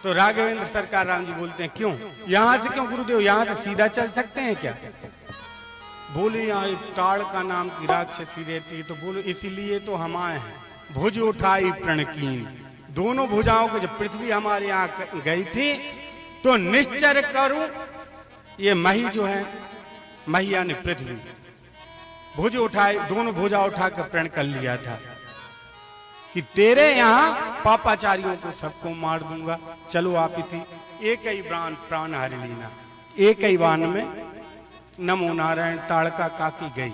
तो राघवेंद्र सरकार राम जी बोलते हैं क्यों यहां से, क्यों गुरुदेव यहां से सीधा चल सकते हैं क्या? बोले यहाँ एक ताड़ का नाम की राक्षसी रहती है। तो बोलो इसीलिए तो हम आए हैं, भुज उठाई प्रणकीन, दोनों भुजाओं को जब पृथ्वी हमारे यहाँ गई थी तो निश्चर करूं, ये मही जो है मैया ने पृथ्वी भुज उठाई, दोनों भुजा उठाकर प्रण कर लिया था कि तेरे यहाँ पापाचारियों को सबको मार दूंगा। चलो आप इसी एक ही प्राण हरि लीना, एक ही बाण में नमो नारायण ताड़का काकी गई।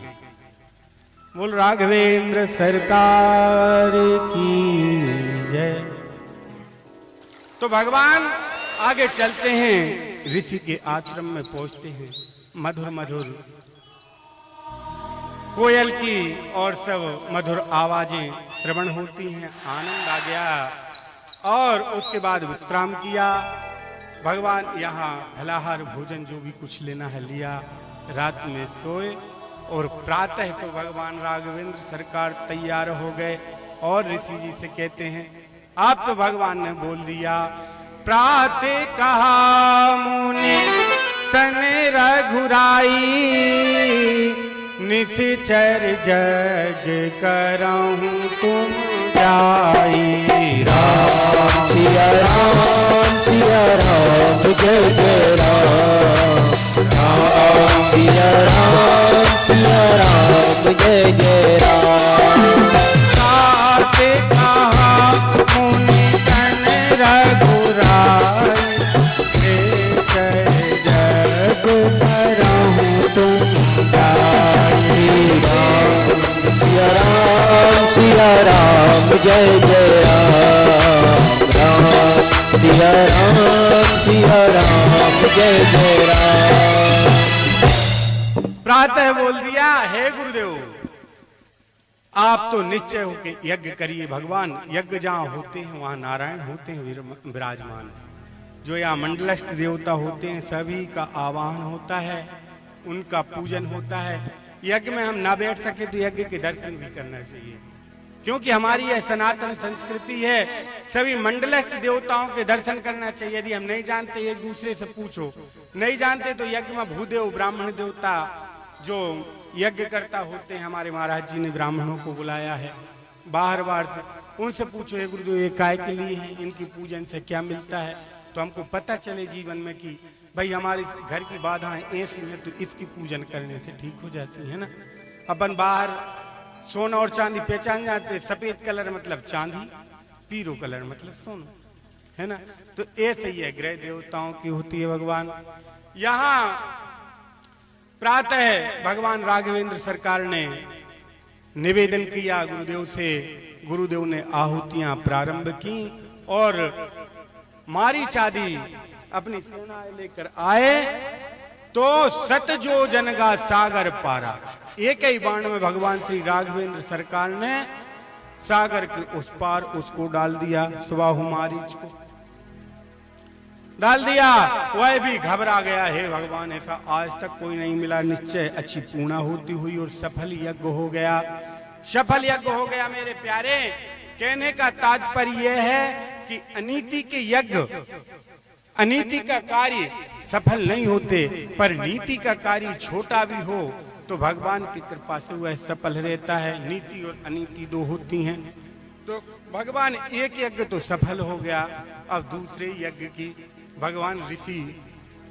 बोल राघवेंद्र सरकार की जय। तो भगवान आगे चलते हैं, ऋषि के आश्रम में पहुंचते हैं। मधुर मधुर कोयल की और सब मधुर आवाजें श्रवण होती हैं, आनंद आ गया। और उसके बाद विश्राम किया भगवान। यहाँ फलाहार भोजन जो भी कुछ लेना है लिया, रात में सोए और प्रातः तो भगवान राघवेंद्र सरकार तैयार हो गए और ऋषि जी से कहते हैं आप तो भगवान ने बोल दिया, प्रातः कहा मुनि सन रघुराई, निशिचर जग करहूं तुम जाई। राम सिया राम सिया राम जय जय राम, राम सिया राम जय जय राम। साथे कहा मुनि सन रघुराई, जग करहूं तुम जाई। राम सिया राम जय जय राम, राम सिया राम जय जय राम। प्रातः बोल दिया हे गुरुदेव आप तो निश्चय होके यज्ञ करिए। भगवान यज्ञ जहां होते हैं वहां नारायण होते हैं विराजमान, जो यहाँ मंडलस्थ देवता होते हैं सभी का आवाहन होता है, उनका पूजन होता है। यज्ञ में हम ना बैठ सके तो यज्ञ के दर्शन भी करना चाहिए, क्योंकि हमारी यह सनातन संस्कृति है। सभी मंडलस्थ देवताओं के दर्शन करना चाहिए। यदि हम नहीं जानते एक दूसरे से पूछो, नहीं जानते तो यज्ञ में भूदेव ब्राह्मण देवता जो यज्ञ करता होते हैं, हमारे महाराज जी ने ब्राह्मणों को बुलाया है बाहर बाहर से, उनसे पूछो ये गुरुदेव ये काय के लिए है, इनकी पूजन से क्या मिलता है, तो हमको पता चले जीवन में कि भाई हमारे घर की बाधाएं ऐसी हैं तो इसकी पूजन करने से ठीक हो जाती है ना। अपन बाहर सोना और चांदी पहचान जाते, सफेद कलर मतलब चांदी, पीरो कलर मतलब सोना, है ना। तो ऐसे ही है ग्रह देवताओं की होती है भगवान। यहाँ प्रातः भगवान राघवेंद्र सरकार ने निवेदन किया गुरुदेव से, गुरुदेव ने आहुतियां प्रारंभ की और मारीचादी अपनी सेनाएं लेकर आए तो सतजोजन का सागर पारा। एक ही बाण में भगवान श्री राघवेंद्र सरकार ने सागर के उस पार उसको डाल दिया, सुबाहु मारीच को डाल दिया। वह भी घबरा गया, हे भगवान ऐसा आज तक कोई नहीं मिला, निश्चय अच्छी पूर्णा होती हुई और सफल यज्ञ हो गया, सफल यज्ञ हो गया। मेरे प्यारे कहने का तात्पर्य यह है कि अनीति के यज्ञ, अनीति का कार्य सफल नहीं होते, पर नीति का कार्य छोटा भी हो तो भगवान की कृपा से वह सफल रहता है। नीति और अनीति दो होती हैं। तो भगवान एक यज्ञ तो सफल हो गया, अब दूसरे यज्ञ की भगवान ऋषि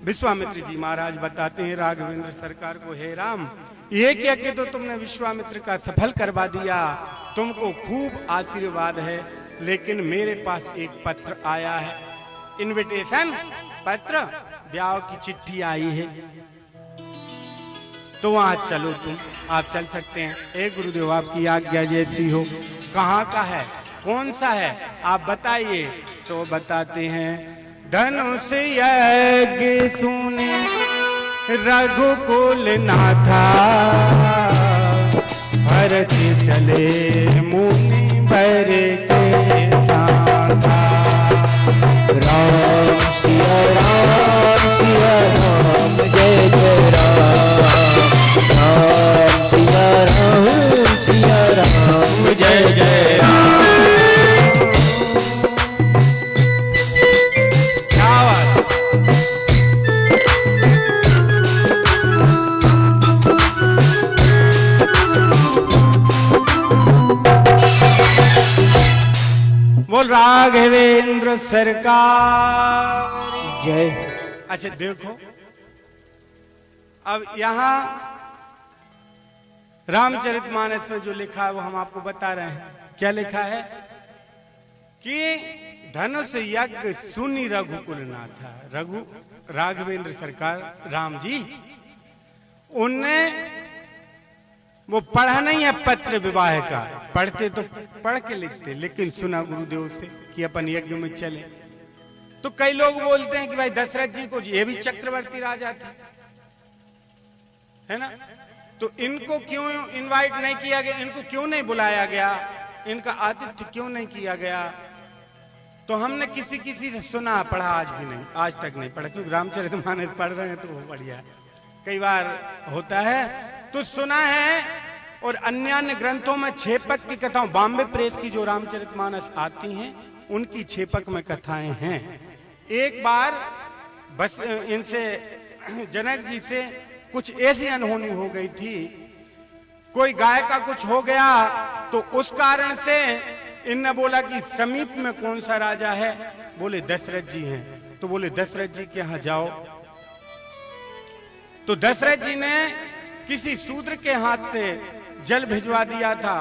विश्वामित्र जी महाराज बताते हैं राघवेंद्र सरकार को, हे राम एक यज्ञ तो तुमने विश्वामित्र का सफल करवा दिया, तुमको खूब आशीर्वाद है, लेकिन मेरे पास एक पत्र आया है, इनविटेशन पत्र, ब्याह की चिट्ठी आई है, तो वहां चलो तुम, आप चल सकते हैं। ए गुरुदेव आपकी आज्ञा जैसी हो। कहाँ का है, कौन सा है, आप बताइए। तो बताते हैं धनुष यज्ञ सुने रघुकुल नाथा, भरत चले मुनि बर के साथा। राम सिया राम जय जय राम। राम सिया राम जय जय राम। क्या बात। बोल राघवेंद्र सरकार जय। अच्छा देखो, अब यहां रामचरितमानस में जो लिखा है वो हम आपको बता रहे हैं। क्या लिखा है कि धनुष यज्ञ सुनी रघुकुल नाथा। रघु राघवेंद्र सरकार राम जी, उनने वो पढ़ा नहीं है पत्र विवाह का, पढ़ते तो पढ़ के लिखते, लेकिन सुना गुरुदेव से कि अपन यज्ञ में चले। तो कई लोग बोलते हैं कि भाई दशरथ जी को ये भी चक्रवर्ती राजा थे, है ना, तो इनको क्यों इनवाइट नहीं किया गया, इनको क्यों नहीं बुलाया गया, इनका आतिथ्य क्यों नहीं किया गया। तो हमने किसी किसी से सुना, पढ़ा आज भी नहीं, आज तक नहीं पढ़ा, क्योंकि रामचरितमानस पढ़ रहे हैं तो वो बढ़िया, कई बार होता है तो सुना है। और अन्य ग्रंथों में छेपक की कथाओं, बॉम्बे प्रेस की जो रामचरितमानस आती हैं उनकी छेपक में कथाएं हैं। एक बार बस इनसे जनक जी से कुछ ऐसी अनहोनी हो गई थी, कोई गाय का कुछ हो गया, तो उस कारण से इनने बोला कि समीप में कौन सा राजा है, बोले दशरथ जी हैं। तो बोले दशरथ जी के यहां जाओ। तो दशरथ जी ने किसी शूद्र के हाथ से जल भिजवा दिया था,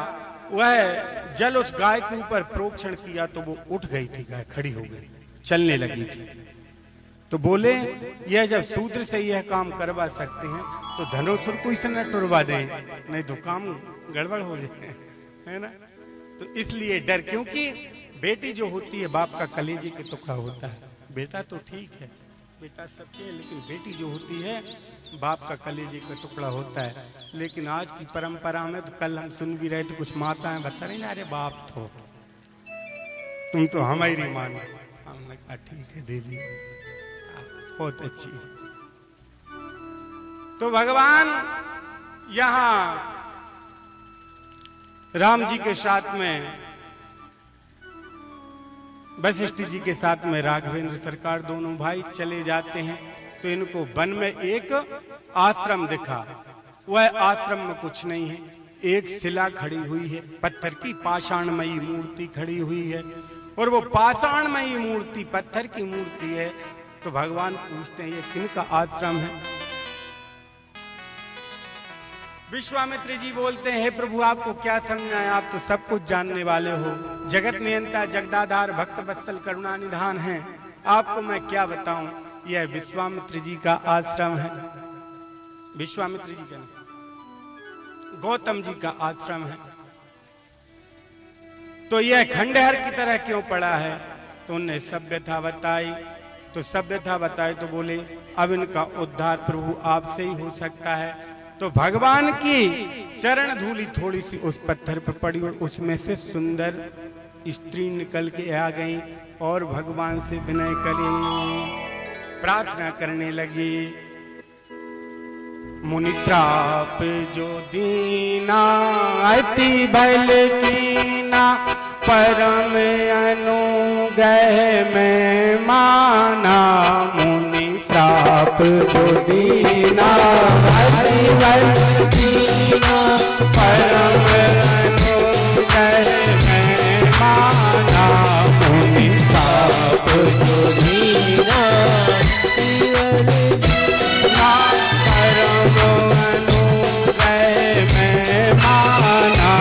वह जल उस गाय के ऊपर प्रोक्षण किया तो वो उठ गई थी, गाय खड़ी हो गई, चलने लगी थी। तो बोले यह जब शूद्र से यह काम करवा सकते हैं तो धनुषुर को इसे न टुरवा दें, नहीं तो काम गड़बड़ हो जाए, है ना। तो इसलिए डर, क्योंकि बेटी जो होती है बाप का कलेजे के टुकड़ा होता है। बेटा तो ठीक है, बेटा सबके, लेकिन बेटी जो होती है बाप का कलेजे का टुकड़ा होता है। लेकिन आज की परंपरा में तो कल हम सुन भी रहे थे, कुछ माताएं बता रही ना, अरे बाप तो तुम तो हमारी मानो। हमने कहा ठीक है देवी, बहुत अच्छी। तो भगवान यहां राम जी के साथ में, वशिष्ठ जी के साथ में राघवेंद्र सरकार दोनों भाई चले जाते हैं। तो इनको वन में एक आश्रम दिखा, वह आश्रम में कुछ नहीं है, एक शिला खड़ी हुई है, पत्थर की पाषाणमयी मूर्ति खड़ी हुई है, और वो पाषाणमयी मूर्ति पत्थर की मूर्ति है। तो भगवान पूछते हैं ये किनका आश्रम है। विश्वामित्र जी बोलते हैं हे प्रभु आपको क्या समझना है, आप तो सब कुछ जानने वाले हो, जगत नियंता जगदाधार भक्त वत्सल करुणा निधान है, आपको मैं क्या बताऊं। यह विश्वामित्र जी का आश्रम है। विश्वामित्र जी का नहीं, गौतम जी का आश्रम है। तो यह खंडहर की तरह क्यों पड़ा है। तो उन्हें सभ्यता बताई। तो सभ्यता बताई तो बोले अब इनका उद्धार प्रभु आपसे ही हो सकता है। तो भगवान की चरण धूलि थोड़ी सी उस पत्थर पर पड़ी और उसमें से सुंदर स्त्री निकल के आ गई और भगवान से विनय करे, प्रार्थना करने लगी। मुनि श्राप जो दीना अति बल कीना, परम अनुग्रह में माना। मुनि श्राप जो दीना अति बल कीना, परम अनुग्रह में माना। मुनि श्राप जो दीना परम अनुग्रह में माना।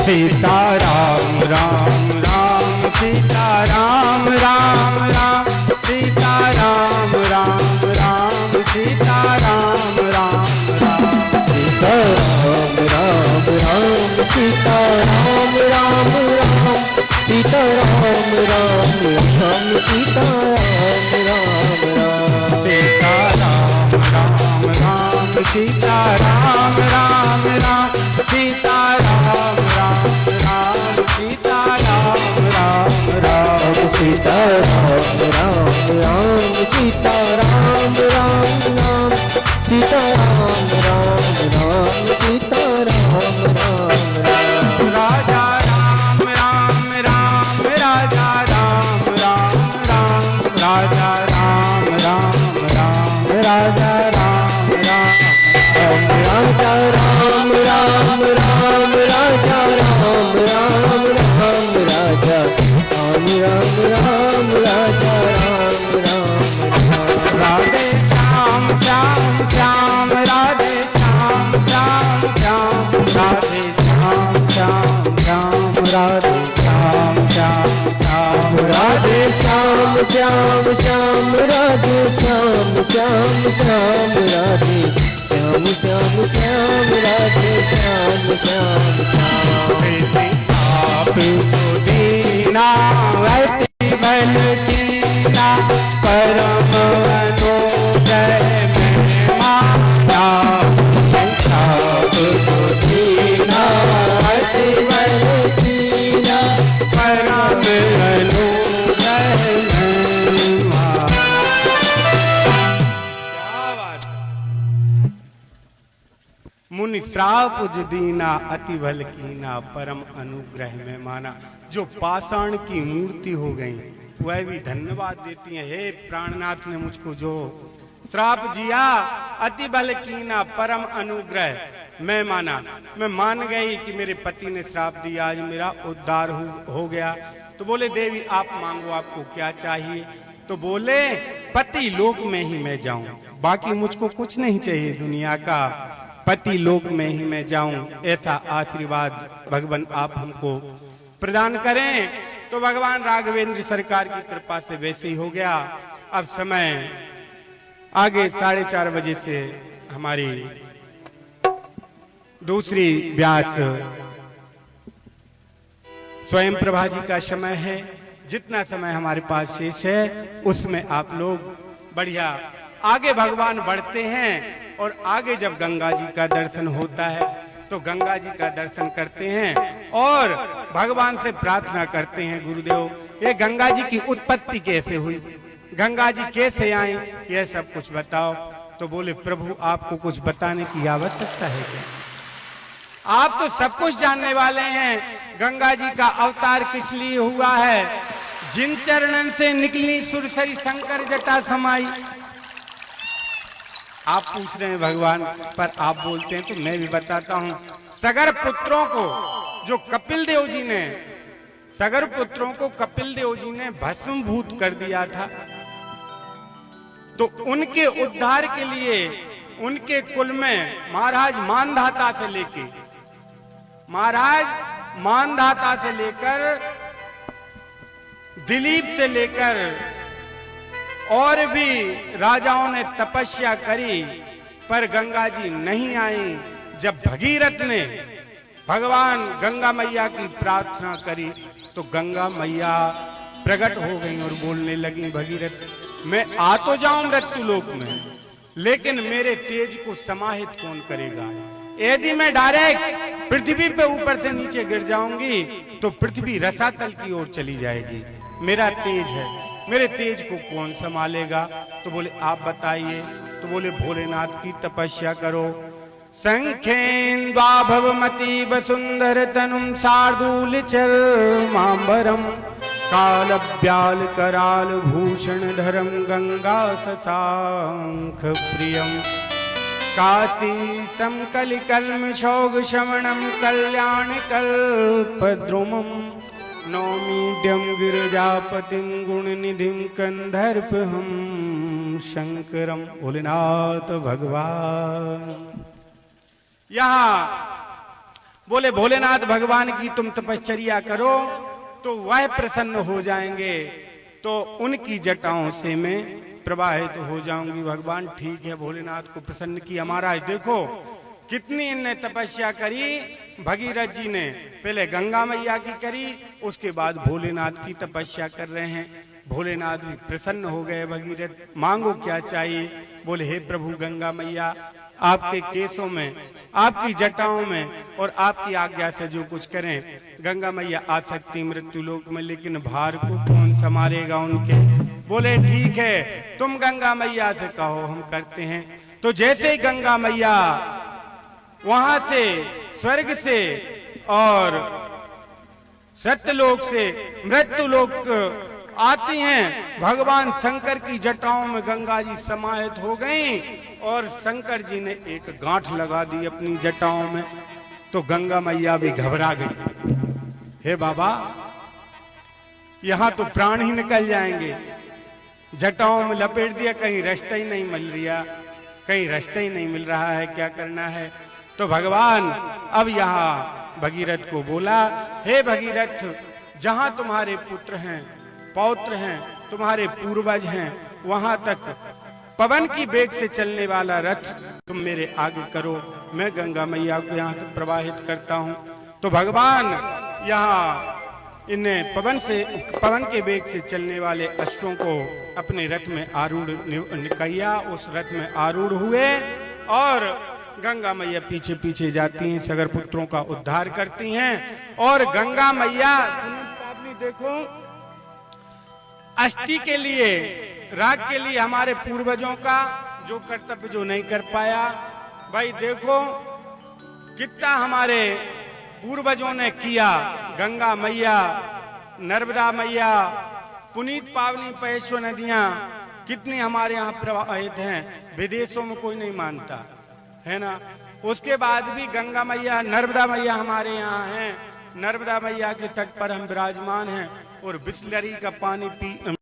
सीता राम राम राम सीता राम राम राम सीता राम राम राम सीता राम राम राम सीता राम राम राम सीता राम राम राम सीता राम राम राम सीता राम राम राम सीता राम राम राम सीता राम राम राम सीता राम राम राम सीता राम राम राम सीता राम राम राम सीता राम राम राम राजा राम राम राम राजा राम राम राम राजा राम राम राम राजा राम राम राजा राम राम राम राजा राम राम राम राजा राम राम राम राजा राम राम राधे श्याम श्याम श्याम राधे श्याम श्याम श्याम राधे श्याम श्याम श्याम राधे श्याम श्याम श्याम राधे श्याम श्याम श्याम राधे श्याम श्याम श्याम राधे श्याम श्याम श्याम राधे श्याम श्याम आप तो दीना अति बल कीना परम अनुग्रह में माना आप तो दीना अति बल कीना परम अनुग्रह में माना। क्या बात। मुनि श्राप जो दीना अति बल कीना परम अनुग्रह में माना। जो पाषाण की मूर्ति हो गई वह भी धन्यवाद देती हैं, हे प्राणनाथ ने मुझको जो श्राप दिया अति बल कीना परम अनुग्रह मैं माना। मैं मान गई कि मेरे पति ने श्राप दिया, आज मेरा उद्धार हो गया। तो बोले देवी आप मांगो आपको क्या चाहिए। तो बोले पति लोक में ही मैं जाऊं, बाकी मुझको कुछ नहीं चाहिए दुनिया का, पति लोक में ही मैं जाऊं, ऐसा आशीर्वाद भगवान आप हमको प्रदान करें। तो भगवान राघवेंद्र सरकार की कृपा से वैसे ही हो गया। अब समय आगे 4:30 बजे से हमारी दूसरी व्यास स्वयं प्रभा जी का समय है। जितना समय हमारे पास शेष है उसमें आप लोग बढ़िया आगे भगवान बढ़ते हैं और आगे जब गंगा जी का दर्शन होता है तो गंगा जी का दर्शन करते हैं और भगवान से प्रार्थना करते हैं, गुरुदेव ये गंगा जी की उत्पत्ति कैसे हुई, गंगा जी कैसे आई, यह सब कुछ बताओ। तो बोले प्रभु आपको कुछ बताने की आवश्यकता है क्या, आप तो सब कुछ जानने वाले हैं। गंगा जी का अवतार किस लिए हुआ है, जिन चरणन से निकली सुरसरी शंकर जटा समाई। आप पूछ रहे हैं भगवान, पर आप बोलते हैं तो मैं भी बताता हूं। सगर पुत्रों को जो कपिल देव जी ने, सगर पुत्रों को कपिल देव जी ने भस्मभूत कर दिया था, तो उनके उद्धार के लिए उनके कुल में महाराज मानधाता से लेकर दिलीप से लेकर और भी राजाओं ने तपस्या करी, पर गंगा जी नहीं आई। जब भगीरथ ने भगवान गंगा मैया की प्रार्थना करी तो गंगा मैया प्रकट हो गई और बोलने लगी, भगीरथ मैं आ तो जाऊं मृत्यु लोक में, लेकिन मेरे तेज को समाहित कौन करेगा। यदि मैं डायरेक्ट पृथ्वी पे ऊपर से नीचे गिर जाऊंगी तो पृथ्वी रसातल की ओर चली जाएगी। मेरा तेज है, मेरे तेज को कौन संभालेगा। तो बोले आप बताइए। तो बोले भोलेनाथ की तपस्या करो। संख्येन्द्वाभवमति वसुंधर तनुम शार्दूल चर्मांबरम कालव्याल कराल भूषण धरम गंगा शशांक प्रियम काशी समकलि कल्म शोग शमनम कल्याण कल्पद्रुमम नौमीड्यम गिरिजापतिं गुण निधिम कंधर्पहम शंकरम। भोलेनाथ भगवान यहाँ बोले भोलेनाथ भगवान की तुम तपश्चर्या करो तो वह प्रसन्न हो जाएंगे, तो उनकी जटाओं से मैं प्रवाहित हो जाऊंगी। भगवान ठीक है, भोलेनाथ को प्रसन्न किया। महाराज देखो कितनी इनने तपस्या करी भगीरथ जी ने पहले गंगा मैया की करी, उसके बाद भोलेनाथ की तपस्या कर रहे हैं। भोलेनाथ भी प्रसन्न हो गए। भगीरथ, मांगो क्या चाहिए? बोले, हे प्रभु गंगा मैया, आपके केसों में, आपकी जटाओं में और आपकी आज्ञा से जो कुछ करें। गंगा मैया आ सकती मृत्यु लोक में, लेकिन भार को कौन संभालेगा उनके? बोले, ठीक है, तुम गंगा मैया से कहो, हम करते हैं। तो जैसे ही गंगा मैया वहां से, स्वर्ग से और सत्यलोक से मृत्यु लोक आती हैं, भगवान शंकर की जटाओं में गंगा जी समाहित हो गईं और शंकर जी ने एक गांठ लगा दी अपनी जटाओं में। तो गंगा मैया भी घबरा गई। हे बाबा, यहां तो प्राण ही निकल जाएंगे। जटाओं में लपेट दिया, कहीं रास्ता ही नहीं मिल रहा, कहीं रास्ता ही नहीं मिल रहा है, क्या करना है? तो भगवान अब यहाँ भगीरथ को बोला, हे भगीरथ, जहां तुम्हारे पुत्र हैं, पौत्र हैं, तुम्हारे पूर्वज हैं, वहां तक पवन की वेग से चलने वाला रथ तुम मेरे आगे करो, मैं गंगा मैया को यहाँ से प्रवाहित करता हूँ। तो भगवान यहाँ इन्हें पवन के वेग से चलने वाले अश्वों को अपने रथ में आरूढ़ किया, उस रथ में आरूढ़ हुए और गंगा मैया पीछे पीछे जाती हैं, सगर पुत्रों का उद्धार करती हैं। और गंगा मैया, देखो, अस्थि के लिए, राग के लिए हमारे पूर्वजों का जो कर्तव्य जो नहीं कर पाया, भाई देखो कितना हमारे पूर्वजों ने किया। गंगा मैया, नर्मदा मैया, पुनीत पावनी पयस्व नदियां कितनी हमारे यहाँ प्रवाहित हैं, विदेशों में कोई नहीं मानता है ना। उसके बाद भी गंगा मैया, नर्मदा मैया हमारे यहाँ हैं। नर्मदा मैया के तट पर हम विराजमान हैं और बिसलरी का पानी